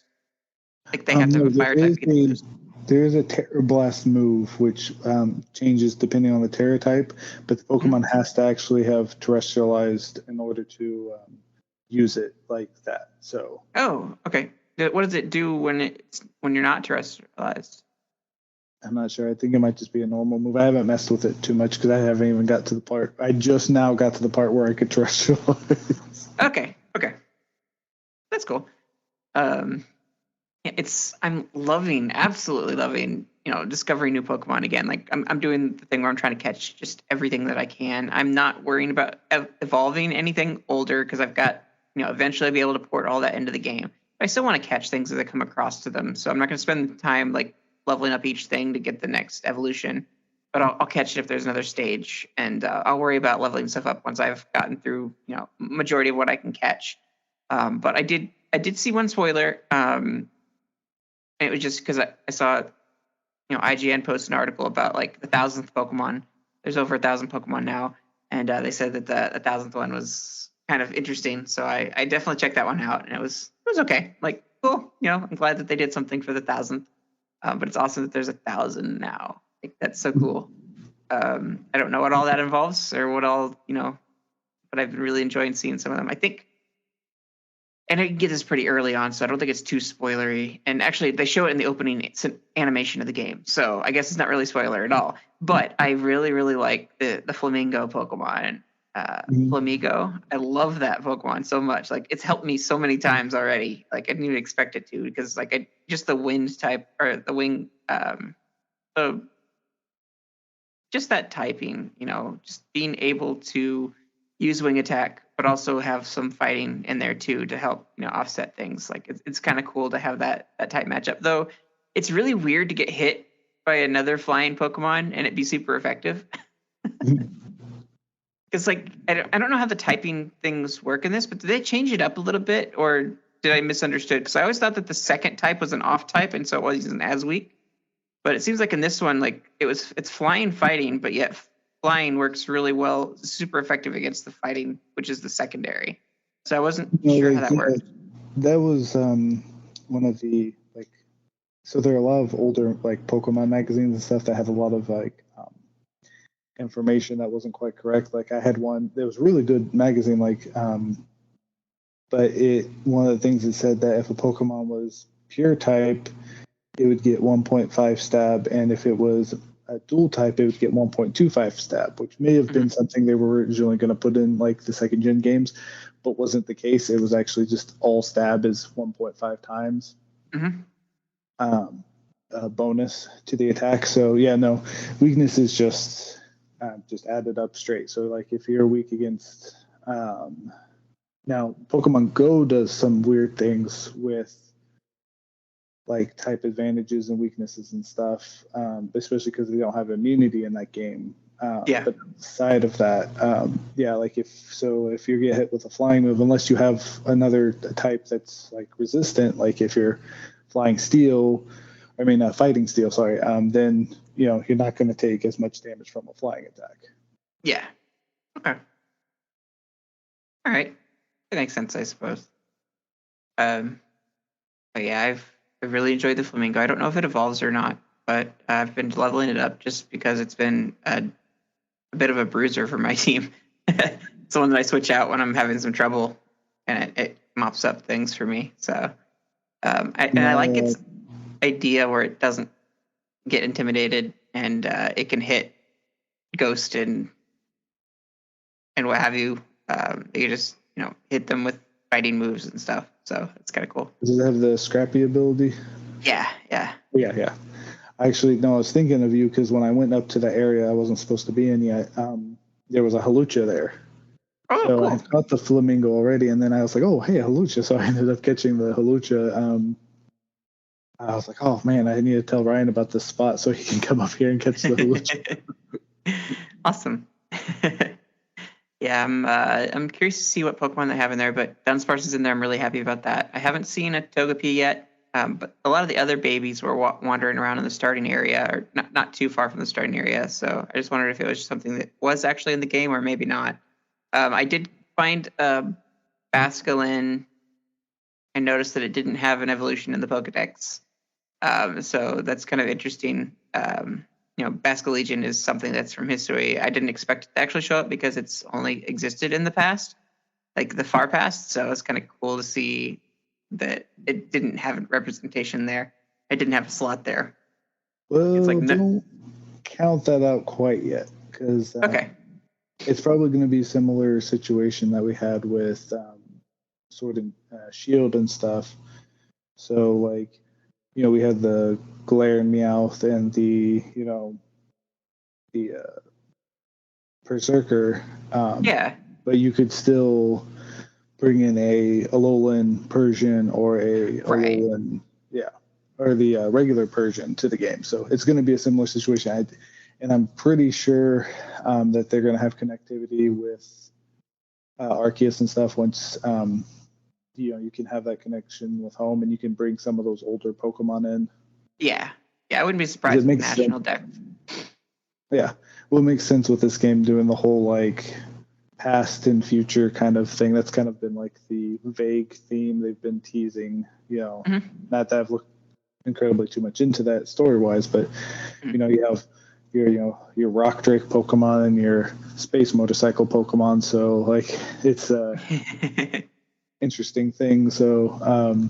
Like they have to have a fire type. There is a Terra Blast move which changes depending on the Terra type, but the Pokemon has to actually have terrestrialized in order to use it like that. So. Oh, okay. What does it do when you're not terrestrialized? I'm not sure. I think it might just be a normal move. I haven't messed with it too much because I haven't even got to the part. I just now got to the part where I could terrestrialize. Okay. That's cool. I'm absolutely loving, discovering new Pokemon again. Like I'm doing the thing where I'm trying to catch just everything that I can. I'm not worrying about evolving anything older because I've got, eventually I'll be able to port all that into the game. But I still want to catch things as I come across to them. So I'm not going to spend time like leveling up each thing to get the next evolution, but I'll catch it if there's another stage, and I'll worry about leveling stuff up once I've gotten through, majority of what I can catch. But I did see one spoiler. And it was just because I saw, IGN post an article about like the 1,000th Pokemon. There's over 1,000 Pokemon now, and they said that the 1,000th one was kind of interesting. So I definitely checked that one out, and it was okay. Like, cool. I'm glad that they did something for the 1,000th. But it's awesome that there's 1,000 now. Like, that's so cool. I don't know what all that involves or what all, but I've been really enjoying seeing some of them. I think. And I get this pretty early on, so I don't think it's too spoilery. And actually, they show it in the opening. It's an animation of the game, so I guess it's not really spoiler at all. But I really, really like the Flamingo Pokemon. Flamigo. I love that Pokemon so much. Like, it's helped me so many times already. Like, I didn't even expect it to, because like just the wind type or the wing, just that typing. Just being able to use wing attack, but also have some fighting in there too to help, offset things. Like it's kind of cool to have that type matchup. Though it's really weird to get hit by another flying Pokemon and it be super effective. Because like I don't know how the typing things work in this, but did they change it up a little bit, or did I misunderstood? Because I always thought that the second type was an off type, and so it wasn't as weak. But it seems like in this one, like it's flying fighting, but yet flying works really well, super effective against the fighting, which is the secondary. So I wasn't sure how that worked. That was one of the so there are a lot of older like Pokemon magazines and stuff that have a lot of information that wasn't quite correct. Like I had one that was a really good magazine, but but one of the things it said that if a Pokemon was pure type, it would get 1.5 stab, and if it was a dual type, it would get 1.25 stab, which may have been something they were originally going to put in like the second gen games, but wasn't the case. It was actually just all stab is 1.5 times. Bonus to the attack. So yeah, no, weakness is just added up straight. So like if you're weak against now Pokemon Go does some weird things with like type advantages and weaknesses and stuff, especially because they don't have immunity in that game. But outside of that, like if you get hit with a flying move, unless you have another type that's like resistant, like if you're fighting steel, sorry, then you're not going to take as much damage from a flying attack. Yeah. Okay. All right. That makes sense, I suppose. But yeah, I've really enjoyed the Flamingo. I don't know if it evolves or not, but I've been leveling it up just because it's been a bit of a bruiser for my team. It's the one that I switch out when I'm having some trouble, and it mops up things for me. So, I like its idea where it doesn't get intimidated, and it can hit Ghost and what have you. You just hit them with fighting moves and stuff. So it's kind of cool. Does it have the Scrappy ability? Yeah. Actually, no, I was thinking of you because when I went up to the area I wasn't supposed to be in yet, there was a Halucha there. Oh, so cool. I caught the Flamingo already, and then I was like, oh, hey, Halucha. So I ended up catching the Halucha. I was like, oh, man, I need to tell Ryan about this spot so he can come up here and catch the Halucha. Awesome. Yeah, I'm curious to see what Pokemon they have in there, but Dunsparce is in there. I'm really happy about that. I haven't seen a Togepi yet, but a lot of the other babies were wandering around in the starting area, or not too far from the starting area. So I just wondered if it was something that was actually in the game or maybe not. I did find Basculin and noticed that it didn't have an evolution in the Pokedex. So that's kind of interesting. Basculegion is something that's from history. I didn't expect it to actually show up because it's only existed in the past, like the far past. So it's kind of cool to see that it didn't have a representation there. It didn't have a slot there. Well, it's like don't count that out quite yet because it's probably going to be a similar situation that we had with Sword and Shield and stuff. So like, we had the Glare and Meowth and the Berserker. But you could still bring in a Alolan Persian or a Alolan, or the regular Persian to the game. So it's going to be a similar situation. And I'm pretty sure that they're going to have connectivity with Arceus and stuff once you can have that connection with home, and you can bring some of those older Pokemon in. Yeah, I wouldn't be surprised with National Deck. Yeah, well, it makes sense with this game doing the whole like past and future kind of thing. That's kind of been like the vague theme they've been teasing. Not that I've looked incredibly too much into that story wise, but you have your Rock Drake Pokemon and your Space Motorcycle Pokemon. So like it's interesting thing. So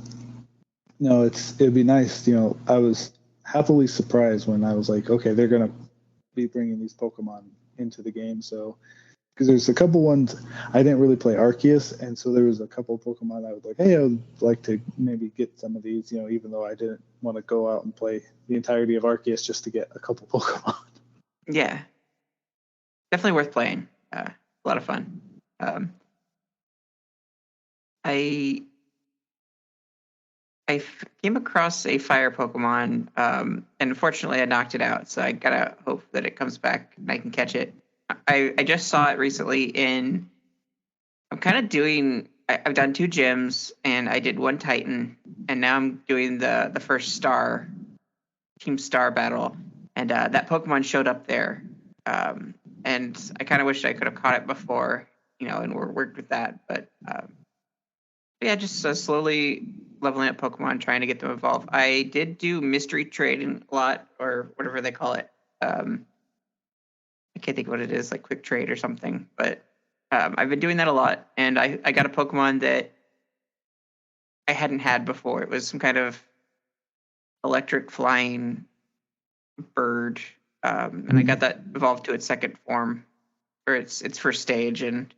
it'd be nice. I was happily surprised when I was like, okay, they're gonna be bringing these Pokemon into the game. So because there's a couple ones I didn't really play Arceus, and so there was a couple Pokemon I was like, hey, I would like to maybe get some of these. Even though I didn't want to go out and play the entirety of Arceus just to get a couple Pokemon. Yeah, definitely worth playing. A lot of fun. I came across a fire Pokemon, and unfortunately I knocked it out. So I gotta hope that it comes back and I can catch it. I just saw it recently I'm kind of doing. I've done 2 gyms and I did 1 Titan, and now I'm doing the first Team Star battle, and that Pokemon showed up there, and I kind of wished I could have caught it before, and worked with that, but. Just slowly leveling up Pokemon, trying to get them evolved. I did do mystery trading a lot, or whatever they call it. I can't think of what it is, like quick trade or something. But I've been doing that a lot, and I got a Pokemon that I hadn't had before. It was some kind of electric flying bird, and I got that evolved to its second form, or its first stage, and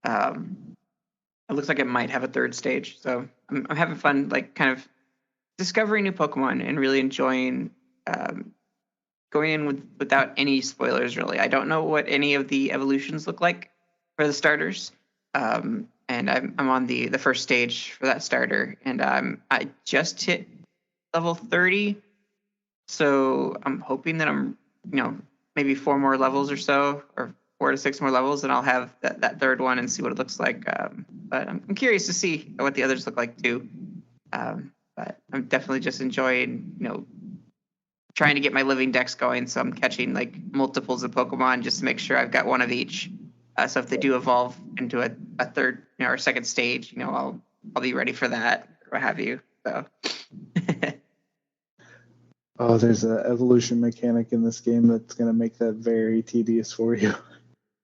it looks like it might have a third stage. So I'm having fun, like kind of discovering new Pokemon and really enjoying going in without any spoilers. Really, I don't know what any of the evolutions look like for the starters, and I'm on the first stage for that starter, and I just hit level 30, so I'm hoping that I'm maybe 4 more levels or so, or 4 to 6 more levels, and I'll have that third one and see what it looks like. But I'm curious to see what the others look like too. But I'm definitely just enjoying, trying to get my living dex going. So I'm catching like multiples of Pokemon just to make sure I've got one of each. So if they do evolve into a third, or second stage, I'll be ready for that, or what have you. So. Oh, there's an evolution mechanic in this game that's going to make that very tedious for you.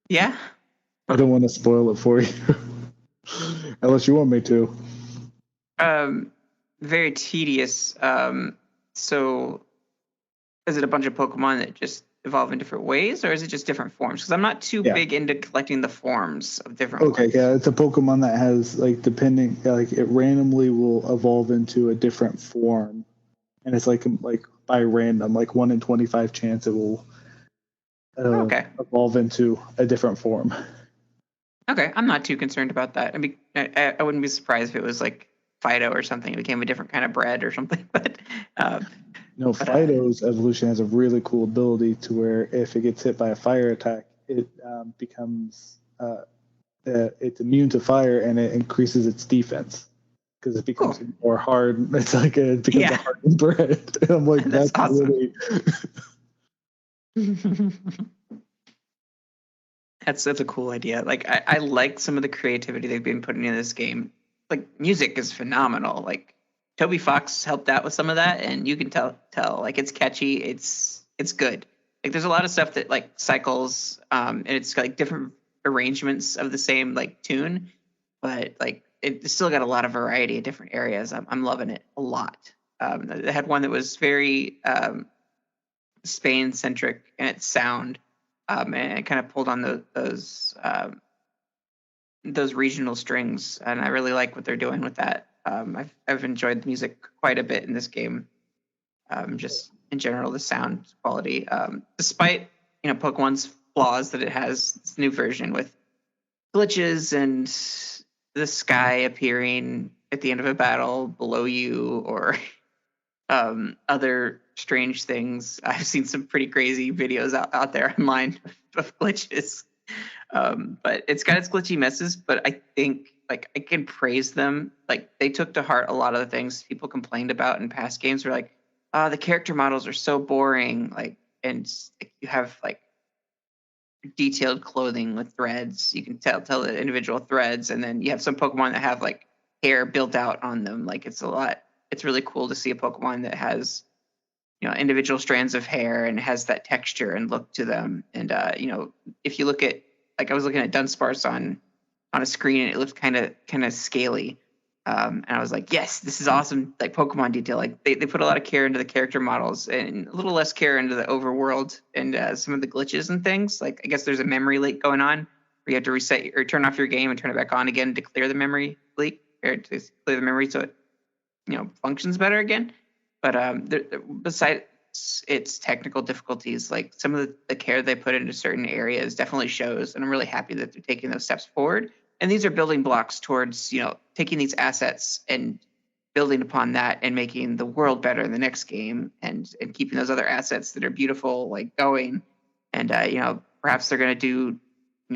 Yeah? I don't want to spoil it for you. Unless you want me to. Very tedious. So is it a bunch of Pokemon that just evolve in different ways, or is it just different forms? Because I'm not too big into collecting the forms of different ones. Okay, yeah, it's a Pokemon that has, like, depending, like, it randomly will evolve into a different form. And it's like by random, like 1 in 25 chance it will evolve into a different form. Okay, I'm not too concerned about that. I mean, I wouldn't be surprised if it was like Fido or something. It became a different kind of bread or something. But Fido's evolution has a really cool ability to where if it gets hit by a fire attack, it becomes it's immune to fire, and it increases its defense because it becomes more hard. It's like it becomes a hardened bread. And I'm like, that's awesome. Really That's a cool idea. Like I like some of the creativity they've been putting in this game. Like music is phenomenal. Like Toby Fox helped out with some of that, and you can tell like it's catchy. It's good. Like there's a lot of stuff that like cycles, and it's like different arrangements of the same like tune, but like it's still got a lot of variety in different areas. I'm loving it a lot. They had one that was very Spain centric in its sound. And it kind of pulled on those regional strings, and I really like what they're doing with that. I've enjoyed the music quite a bit in this game. Just in general, the sound quality, despite Pokemon's flaws that it has, this new version with glitches and the sky appearing at the end of a battle below you, or other strange things. I've seen some pretty crazy videos out there online of glitches. But it's got its glitchy messes, but I think like I can praise them. Like they took to heart a lot of the things people complained about in past games. Were like, the character models are so boring. Like, and you have like detailed clothing with threads. You can tell the individual threads, and then you have some Pokemon that have like hair built out on them. Like it's a lot. It's really cool to see a Pokemon that has individual strands of hair and has that texture and look to them. And if you look at, like I was looking at Dunsparce on a screen, and it looked kind of scaly. And I was like, yes, this is awesome. Like Pokemon detail. Like they put a lot of care into the character models and a little less care into the overworld and some of the glitches and things. Like I guess there's a memory leak going on where you have to reset or turn off your game and turn it back on again to clear the memory leak, or to clear the memory so it functions better again. But besides its technical difficulties, like some of the care they put into certain areas definitely shows, and I'm really happy that they're taking those steps forward. And these are building blocks towards taking these assets and building upon that and making the world better in the next game, and keeping those other assets that are beautiful like going. And perhaps they're going to do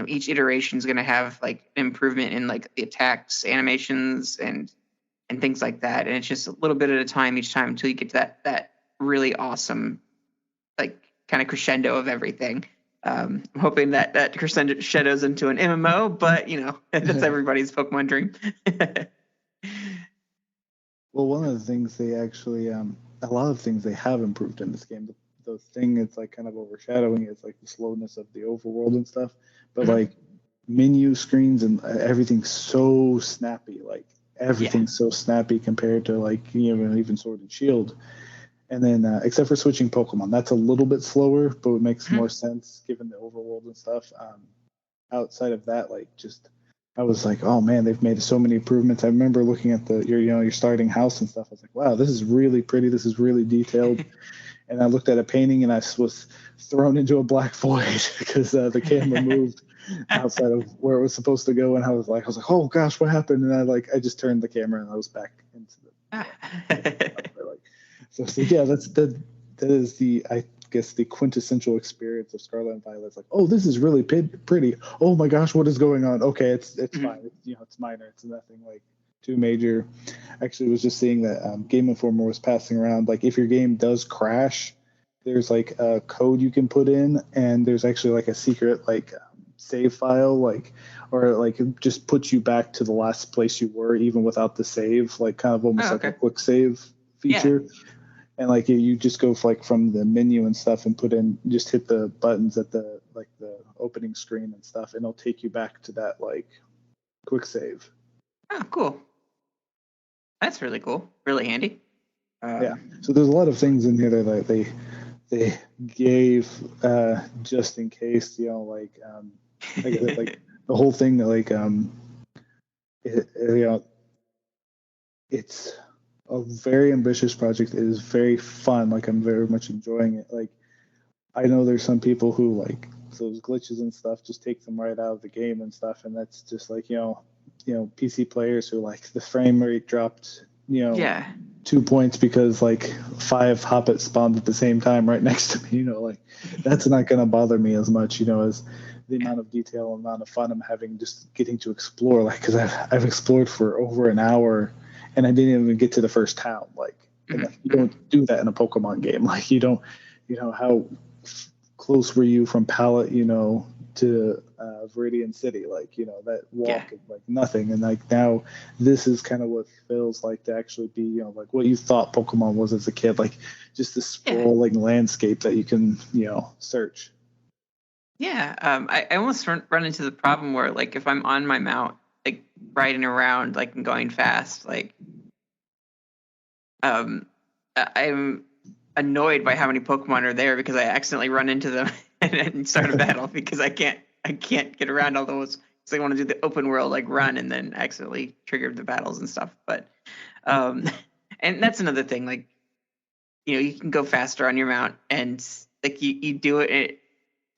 each iteration is going to have like an improvement in like the attacks, animations, and things like that. And it's just a little bit at a time each time until you get to that really awesome, like kind of crescendo of everything. I'm hoping that crescendos into an MMO, but that's everybody's Pokemon dream. Well, one of the things they actually, a lot of things they have improved in this game. The thing that's like kind of overshadowing is like the slowness of the overworld and stuff. But like menu screens and everything's so snappy. Like everything's so snappy compared to like even Sword and Shield. And then except for switching Pokemon, that's a little bit slower, but it makes more sense given the overworld and stuff. Outside of that, like just I was like, oh man, they've made so many improvements. I remember looking at your starting house and stuff. I was like, wow, this is really pretty. This is really detailed. And I looked at a painting and I was thrown into a black void because the camera moved outside of where it was supposed to go. And I was like, oh gosh, what happened? And I just turned the camera and I was back into the. So yeah, that is I guess the quintessential experience of Scarlet and Violet. It's like, oh, this is really pretty. Oh my gosh, what is going on? Okay, it's fine. It's minor. It's nothing like too major. Actually, was just seeing that Game Informer was passing around. Like, if your game does crash, there's like a code you can put in, and there's actually like a secret like save file, or it just puts you back to the last place you were, even without the save. Like, kind of almost like a quick save feature. Yeah. And like you just go from the menu and stuff and just hit the buttons at the opening screen and stuff, and it'll take you back to that like quick save. Oh, cool. That's really cool. Really handy. Yeah. So there's a lot of things in here that they gave just in case, like the whole thing that it's a very ambitious project. It is very fun. Like, I'm very much enjoying it. Like, I know there's some people who like those glitches and stuff just take them right out of the game and stuff, and that's just like PC players who like the frame rate dropped 2 points because like 5 hoppets spawned at the same time right next to me. Like, that's not going to bother me as much as the amount of detail, amount of fun I'm having just getting to explore. Like, because I've explored for over an hour and I didn't even get to the first town. Like, and you don't do that in a Pokemon game. Like, you don't, how close were you from Pallet, to Viridian City? Like, that walk is like nothing. And like now, this is kind of what feels like to actually be, like what you thought Pokemon was as a kid. Like, just this sprawling landscape that you can, search. Yeah, I almost run into the problem where, like, if I'm on my mount, like riding around, like, and going fast, like, I'm annoyed by how many Pokemon are there because I accidentally run into them and start a battle because I can't get around all those because I want to do the open world like run and then accidentally trigger the battles and stuff. But and that's another thing, like, you can go faster on your mount and like you do it.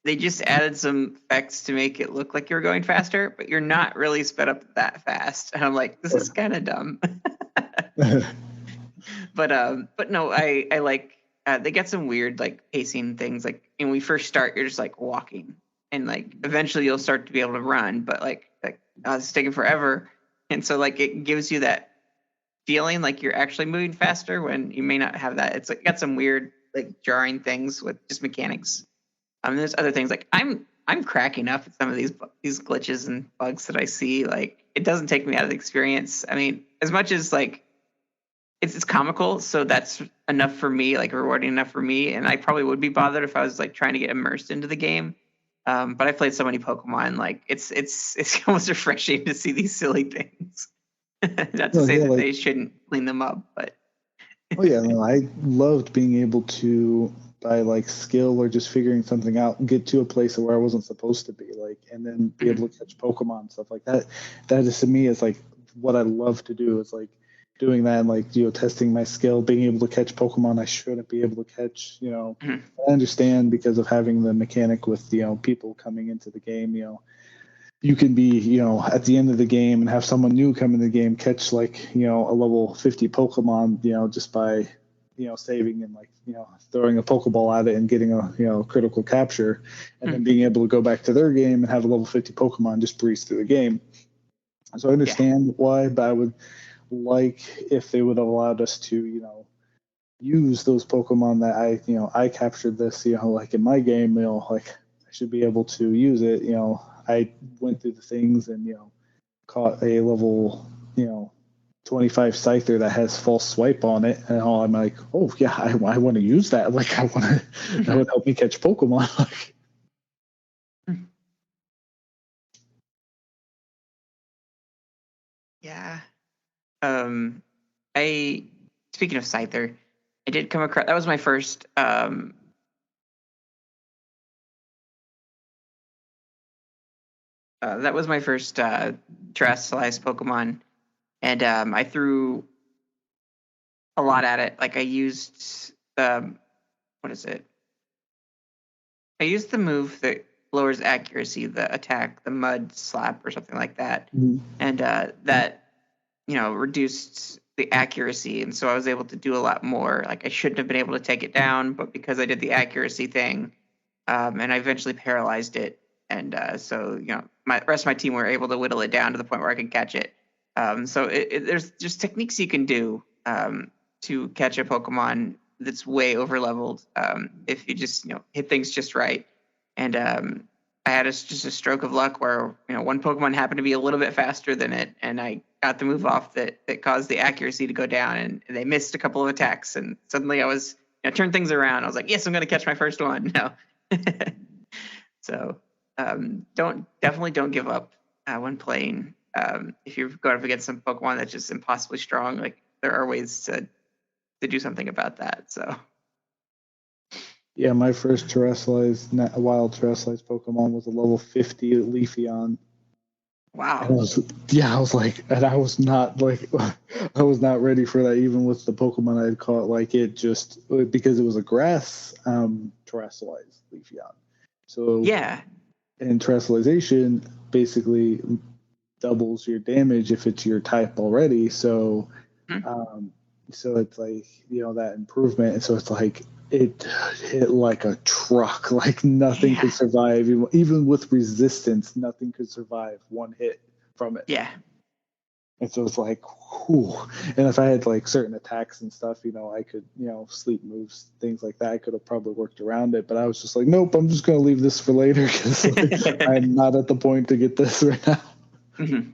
They just added some effects to make it look like you're going faster, but you're not really sped up that fast. And I'm like, this is kind of dumb. But no, I like they get some weird like pacing things. Like when we first start, you're just like walking, and like eventually you'll start to be able to run. But like it's taking forever, and so like it gives you that feeling like you're actually moving faster when you may not have that. It's like got some weird like jarring things with just mechanics. There's other things like I'm cracking up at some of these glitches and bugs that I see. Like, it doesn't take me out of the experience. I mean, as much as like it's comical, so that's enough for me, like rewarding enough for me. And I probably would be bothered if I was like trying to get immersed into the game. But I played so many Pokemon, like it's almost refreshing to see these silly things. Not to say that they shouldn't clean them up, but oh yeah, no, I loved being able to, by like skill or just figuring something out, get to a place where I wasn't supposed to be, like, and then be able to catch Pokemon and stuff like that. That is, to me, is like what I love to do. Is like doing that and like testing my skill, being able to catch Pokemon I shouldn't be able to catch. I understand because of having the mechanic with people coming into the game. You can be at the end of the game and have someone new come in the game catch like a level 50 Pokemon just by saving and like throwing a Pokeball at it and getting a critical capture, and then being able to go back to their game and have a level 50 Pokemon just breeze through the game. So I understand why, but I would like if they would have allowed us to use those Pokemon that I captured this like in my game, like I should be able to use it. I went through the things and caught a level 25 Scyther that has false swipe on it, and I'm like, oh yeah, I want to use that. Like, I want to that would help me catch Pokemon. Like, yeah, I speaking of Scyther, I did come across that was my first terrestrialized Pokemon, and I threw a lot at it. Like I used what is it? I used the move that lowers accuracy, the attack, the mud slap or something like that, and that reduced the accuracy, and so I was able to do a lot more. Like I shouldn't have been able to take it down, but because I did the accuracy thing, and I eventually paralyzed it, and so my rest of my team were able to whittle it down to the point where I could catch it. So there's just techniques you can do to catch a Pokemon that's way over leveled if you just hit things just right. And I had just a stroke of luck where one Pokemon happened to be a little bit faster than it, and I got the move off that caused the accuracy to go down, and they missed a couple of attacks, and suddenly I was turned things around. I was like, yes, I'm going to catch my first one. No. So definitely don't give up when playing. If you're going up against some Pokemon that's just impossibly strong, like there are ways to do something about that. So. Yeah, my first wild terrestrialized Pokemon was a level 50 Leafeon. Wow. I was like, and I was not ready for that, even with the Pokemon I had caught. Like it just because it was a grass terrestrialized Leafeon. So yeah, and terrestrialization basically doubles your damage if it's your type already. So, so it's like that improvement, and so it's like it hit like a truck. Like nothing could survive, even with resistance. Nothing could survive one hit from it. Yeah. And so it's like, whew. And if I had like certain attacks and stuff, I could, sleep moves, things like that. I could have probably worked around it, but I was just like, nope, I'm just going to leave this for later because I'm not at the point to get this right now. Mm-hmm.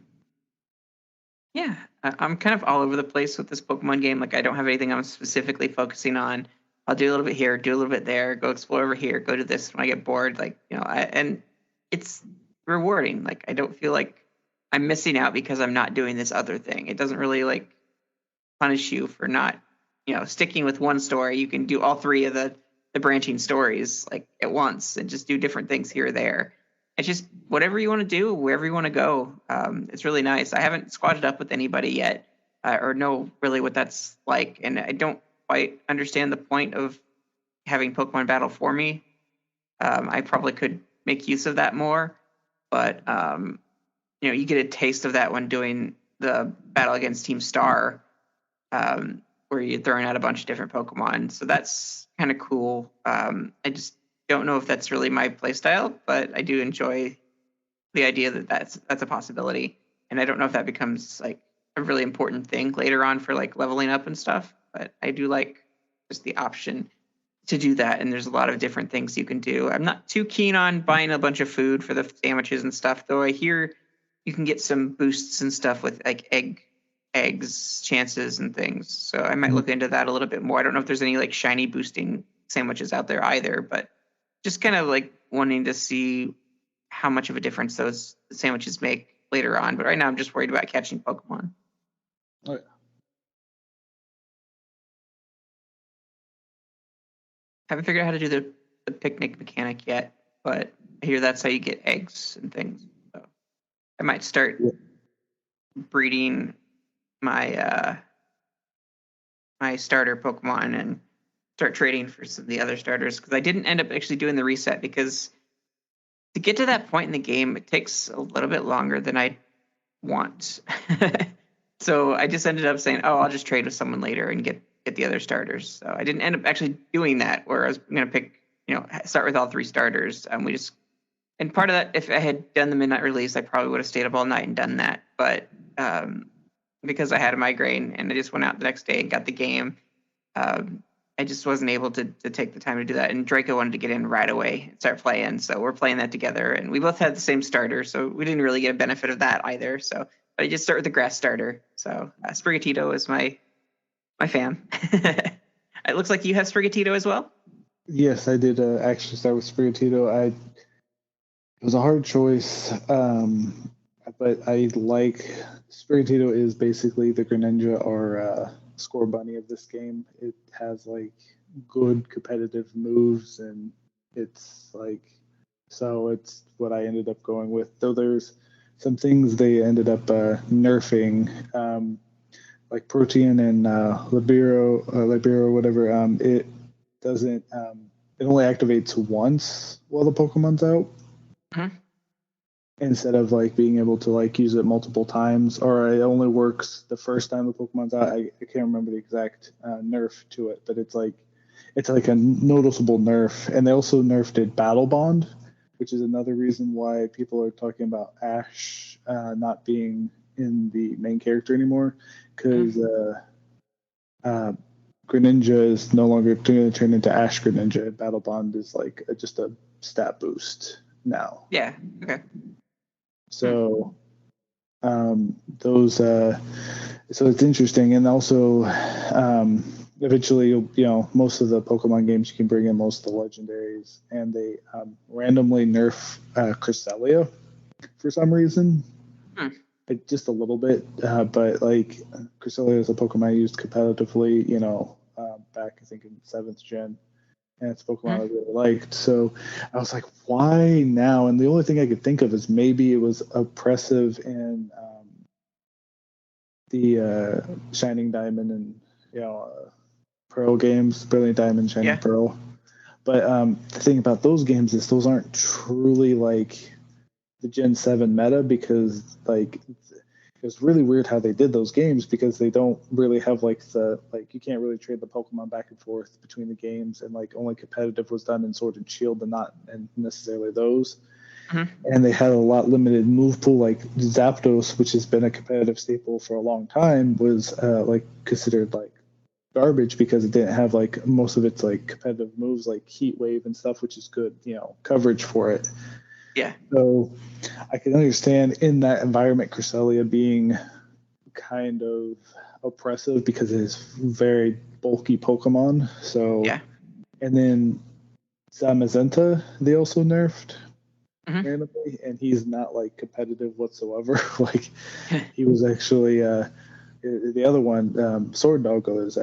Yeah, I'm kind of all over the place with this Pokemon game. Like I don't have anything I'm specifically focusing on. I'll do a little bit here, do a little bit there, go explore over here, go to this when I get bored. Like, and it's rewarding. Like I don't feel like I'm missing out because I'm not doing this other thing. It doesn't really like punish you for not, sticking with one story. You can do all three of the branching stories like at once and just do different things here or there. It's just whatever you want to do, wherever you want to go. It's really nice. I haven't squatted up with anybody yet or know really what that's like. And I don't quite understand the point of having Pokemon battle for me. I probably could make use of that more, but you get a taste of that when doing the battle against Team Star, where you're throwing out a bunch of different Pokemon. So that's kind of cool. I just don't know if that's really my playstyle, but I do enjoy the idea that that's a possibility. And I don't know if that becomes like a really important thing later on for like leveling up and stuff, but I do like just the option to do that. And there's a lot of different things you can do. I'm not too keen on buying a bunch of food for the sandwiches and stuff, though I hear you can get some boosts and stuff with like eggs chances and things. So I might look into that a little bit more. I don't know if there's any like shiny boosting sandwiches out there either, but just kind of like wanting to see how much of a difference those sandwiches make later on. But right now I'm just worried about catching Pokemon. Oh, yeah. Haven't figured out how to do the picnic mechanic yet, but I hear that's how you get eggs and things. So I might start breeding my my starter Pokemon and start trading for some of the other starters, because I didn't end up actually doing the reset, because to get to that point in the game it takes a little bit longer than I want. So I just ended up saying, I'll just trade with someone later and get the other starters. So I didn't end up actually doing that, where I was going to pick, start with all three starters. And part of that, if I had done the midnight release, I probably would have stayed up all night and done that. But because I had a migraine and I just went out the next day and got the game, I just wasn't able to take the time to do that. And Draco wanted to get in right away and start playing. So we're playing that together. And we both had the same starter, so we didn't really get a benefit of that either. So but I just start with the grass starter. So Sprigatito is my fam. It looks like you have Sprigatito as well? Yes, I did actually start with Sprigatito. It was a hard choice. but I like Sprigatito is basically the Greninja or Score Bunny of this game. It has like good competitive moves, and it's like so it's what I ended up going with. Though there's some things they ended up nerfing, like Protean and Libero, whatever. It doesn't. It only activates once while the Pokemon's out. Mm-hmm. Instead of like being able to like use it multiple times, or it only works the first time the Pokemon's out. I can't remember the exact nerf to it, but it's like a noticeable nerf. And they also nerfed it Battle Bond, which is another reason why people are talking about Ash not being in the main character anymore, because Greninja is no longer going to turn into Ash Greninja. Battle Bond is like just a stat boost now. Yeah. Okay. So those so it's interesting, and also eventually most of the Pokemon games you can bring in most of the legendaries, and they randomly nerf Cresselia for some reason. Just a little bit, but like Cresselia is a Pokemon I used competitively, back I think in 7th gen. And it's a Pokemon I really liked. So I was like, why now? And the only thing I could think of is maybe it was oppressive in the Shining Diamond and Pearl games, Brilliant Diamond, Shining Pearl. But the thing about those games is those aren't truly like the Gen 7 meta, because like it was really weird how they did those games, because they don't really have like you can't really trade the Pokemon back and forth between the games, and like only competitive was done in Sword and Shield and not and necessarily those. And they had a lot limited move pool. Like Zapdos, which has been a competitive staple for a long time, was like considered like garbage because it didn't have like most of its like competitive moves like Heat Wave and stuff, which is good coverage for it. Yeah. So I can understand in that environment Cresselia being kind of oppressive because it is very bulky Pokemon. So and then Zamazenta they also nerfed randomly, and he's not like competitive whatsoever. Like he was actually the other one, Sword Doggo, is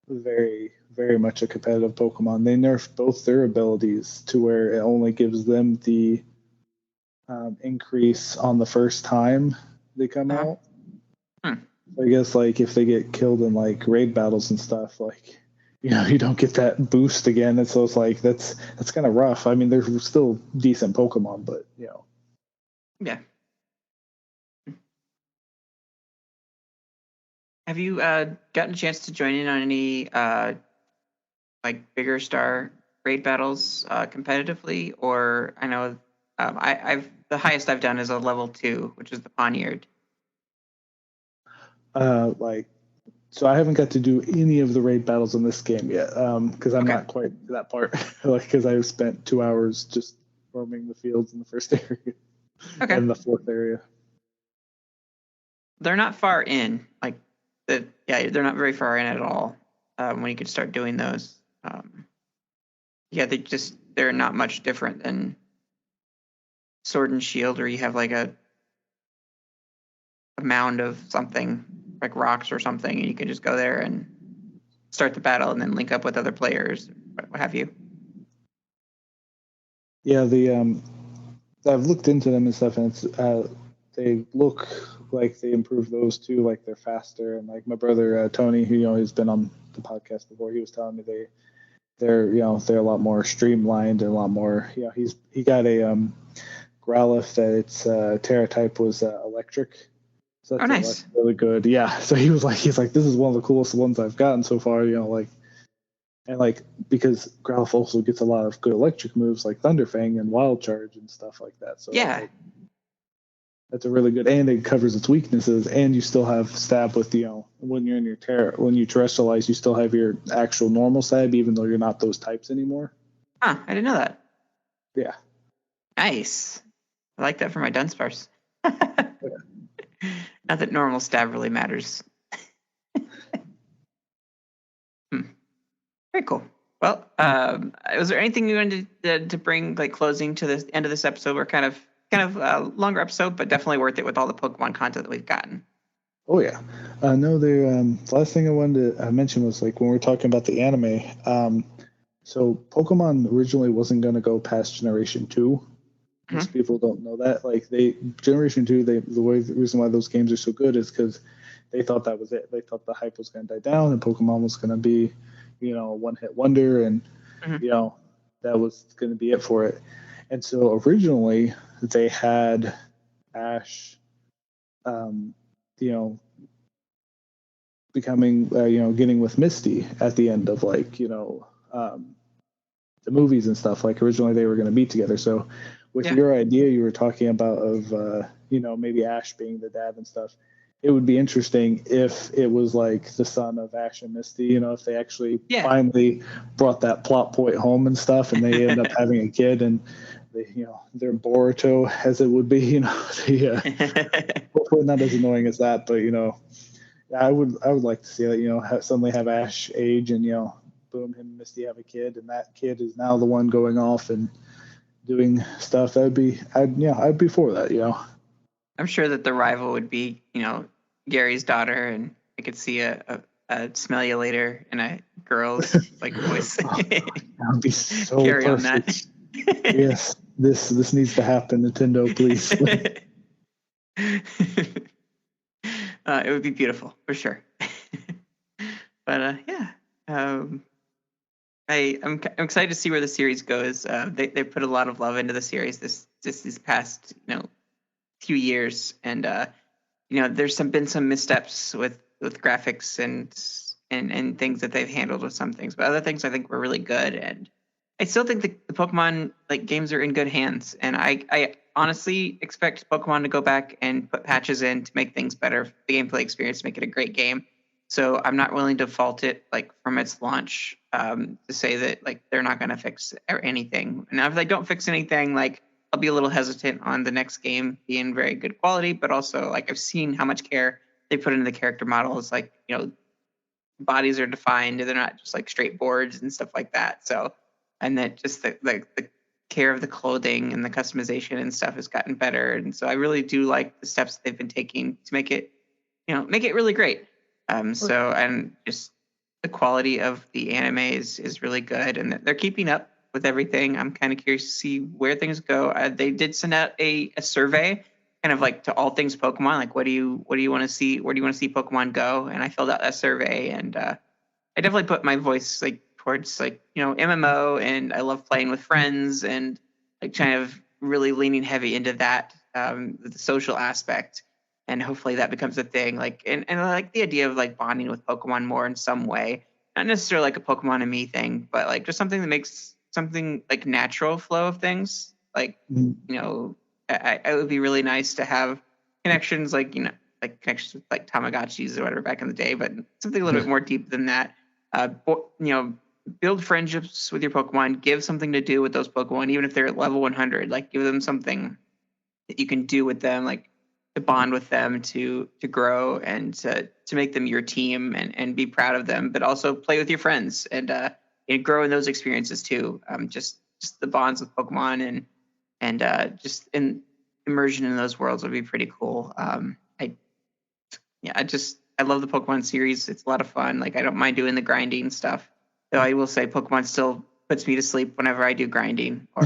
very, very much a competitive Pokemon. They nerfed both their abilities to where it only gives them the increase on the first time they come out. I guess like if they get killed in like raid battles and stuff, like you don't get that boost again. And so it's like that's kind of rough. I mean, they're still decent Pokemon, but Yeah. Have you gotten a chance to join in on any like bigger star raid battles competitively? Or I know I've the highest I've done is a level 2, which is the Poniard. So I haven't got to do any of the raid battles in this game yet, because I'm not quite to that part. Like because I've spent 2 hours just roaming the fields in the first area and the 4th area. They're not far in, like they're not very far in at all. When you could start doing those, they're not much different than Sword and Shield, or you have like a mound of something like rocks or something, and you can just go there and start the battle and then link up with other players, what have you. Yeah, I've looked into them and stuff, and it's they look like they improved those too. Like they're faster, and like my brother Tony, who has been on the podcast before, he was telling me they're a lot more streamlined and a lot more. He got a Growlithe that its Terra type was electric. So that's nice. Really good. Yeah. So he's like, this is one of the coolest ones I've gotten so far. And like because Growlithe also gets a lot of good electric moves like Thunderfang and Wild Charge and stuff like that. So that's a really good, and it covers its weaknesses. And you still have stab with when you're in your when you terrestrialize, you still have your actual normal stab, even though you're not those types anymore. I didn't know that. Yeah. Nice. I like that for my Dunsparce. Not that normal stab really matters. Very cool. Well, was there anything you wanted to bring, like closing to the end of this episode? We're kind of kind of longer episode, but definitely worth it with all the Pokemon content that we've gotten. Oh yeah, no. The last thing I wanted to mention was like when we're talking about the anime. So Pokemon originally wasn't going to go past Generation 2. Most people don't know that. Like Generation 2, the reason why those games are so good is because they thought that was it. They thought the hype was going to die down and Pokemon was going to be, a one-hit wonder, and that was going to be it for it. And so originally they had Ash, becoming, getting with Misty at the end of the movies and stuff. Like originally they were going to be together. So with your idea you were talking about of, maybe Ash being the dad and stuff, it would be interesting if it was like the son of Ash and Misty, if they actually finally brought that plot point home and stuff, and they end up having a kid, and they, they're Boruto as it would be, hopefully not as annoying as that, but I would like to see that, suddenly have Ash age and, boom, him and Misty have a kid, and that kid is now the one going off and doing stuff. I'd be for that, I'm sure that the rival would be, Gary's daughter, and I could see a smell you later in a girl's voice. That would be so Carry perfect. On that. Yes, this needs to happen, Nintendo, please. It would be beautiful for sure. But I'm excited to see where the series goes. They put a lot of love into the series these past few years, and there's been some missteps with graphics and things that they've handled with some things, but other things I think were really good, and I still think the Pokemon games are in good hands, and I honestly expect Pokemon to go back and put patches in to make things better for the gameplay experience, to make it a great game. So I'm not willing to fault it from its launch, to say that they're not going to fix anything. And if they don't fix anything, I'll be a little hesitant on the next game being very good quality, but also I've seen how much care they put into the character models. Bodies are defined, they're not just straight boards and stuff like that. So, and that just the care of the clothing and the customization and stuff has gotten better. And so I really do like the steps they've been taking to make it really great. So, and just the quality of the anime is really good, and they're keeping up with everything. I'm kind of curious to see where things go. They did send out a survey, kind of to all things Pokemon. What do you want to see? Where do you want to see Pokemon go? And I filled out that survey, and I definitely put my voice towards MMO, and I love playing with friends, and kind of really leaning heavy into that, the social aspect. And hopefully that becomes a thing. And I like the idea of bonding with Pokemon more in some way. Not necessarily a Pokemon and me thing, but just something that makes something natural flow of things. It would be really nice to have connections connections with Tamagotchis or whatever back in the day, but something a little bit more deep than that. Build friendships with your Pokemon, give something to do with those Pokemon, even if they're at level 100, give them something that you can do with them, to bond with them, to grow, and to make them your team, and be proud of them, but also play with your friends and grow in those experiences too. Just the bonds with Pokemon and just in immersion in those worlds would be pretty cool. I love the Pokemon series. It's a lot of fun. I don't mind doing the grinding stuff, though I will say Pokemon still puts me to sleep whenever I do grinding, or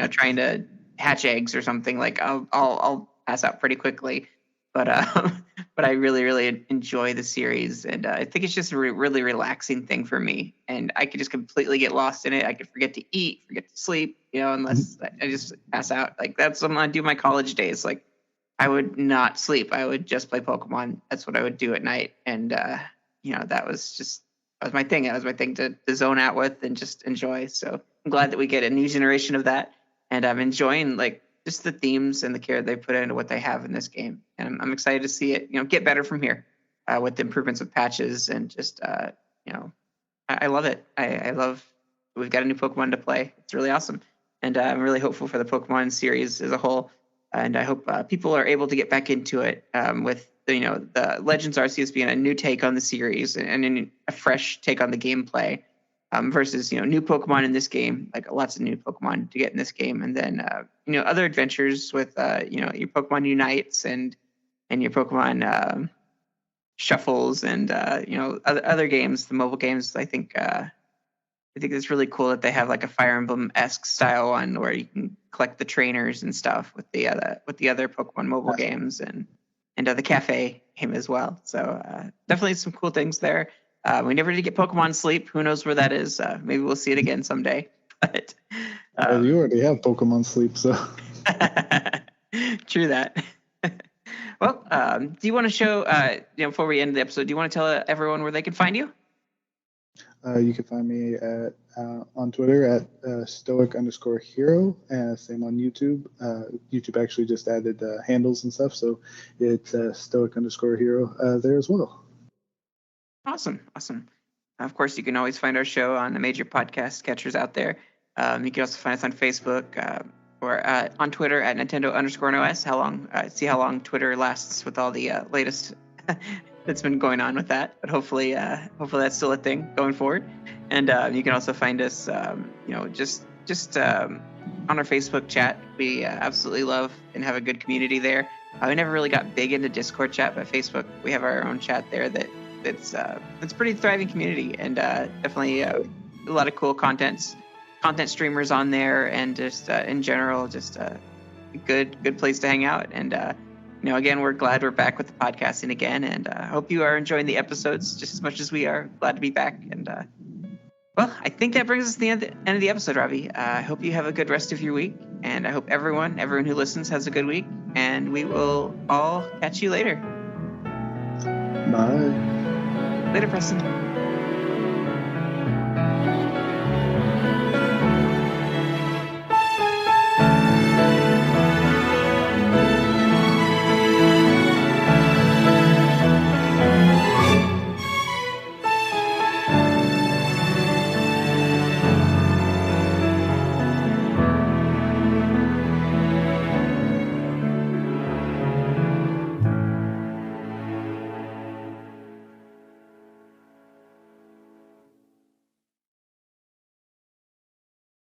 trying to hatch eggs or something. I'll pass out pretty quickly, but I really, really enjoy the series, and I think it's just a really relaxing thing for me, and I could just completely get lost in it. I could forget to eat, forget to sleep, unless I just pass out. That's what I do my college days. I would not sleep. I would just play Pokemon. That's what I would do at night, and that was my thing. That was my thing to zone out with and just enjoy. So I'm glad that we get a new generation of that, and I'm enjoying just the themes and the care they put into what they have in this game. And I'm excited to see it, get better from here, with the improvements of patches, and just, I love it. I love, we've got a new Pokemon to play. It's really awesome. And I'm really hopeful for the Pokemon series as a whole. And I hope people are able to get back into it, with the Legends Arceus being a new take on the series, and a fresh take on the gameplay. versus new Pokemon in this game, like lots of new Pokemon to get in this game, and then other adventures with your Pokemon Unites and your Pokemon Shuffles and other games, the mobile games. I think it's really cool that they have like a Fire Emblem-esque style one where you can collect the trainers and stuff with the other Pokemon mobile games and the cafe game as well. So definitely some cool things there. We never did get Pokemon Sleep. Who knows where that is? Maybe we'll see it again someday. But you already have Pokemon Sleep, so true that. Well, do you want to show, before we end the episode, do you want to tell everyone where they can find you? You can find me on Twitter at stoic_hero, and same on YouTube. YouTube actually just added handles and stuff, so it's stoic_hero there as well. Awesome. Of course, you can always find our show on the major podcast catchers out there. You can also find us on Facebook or on Twitter at Nintendo_NOS. See how long Twitter lasts with all the latest that's been going on with that. But hopefully that's still a thing going forward. And you can also find us, just on our Facebook chat. We absolutely love and have a good community there. We never really got big into Discord chat, but Facebook, we have our own chat there it's a pretty thriving community, and definitely a lot of cool content streamers on there, and just in general, just a good place to hang out. And again, we're glad we're back with the podcasting again, and I hope you are enjoying the episodes just as much as we are. Glad to be back. And well, I think that brings us to the end of the episode, Robbie. I hope you have a good rest of your week, and I hope everyone who listens has a good week, and we will all catch you later. Bye. Later, Preston.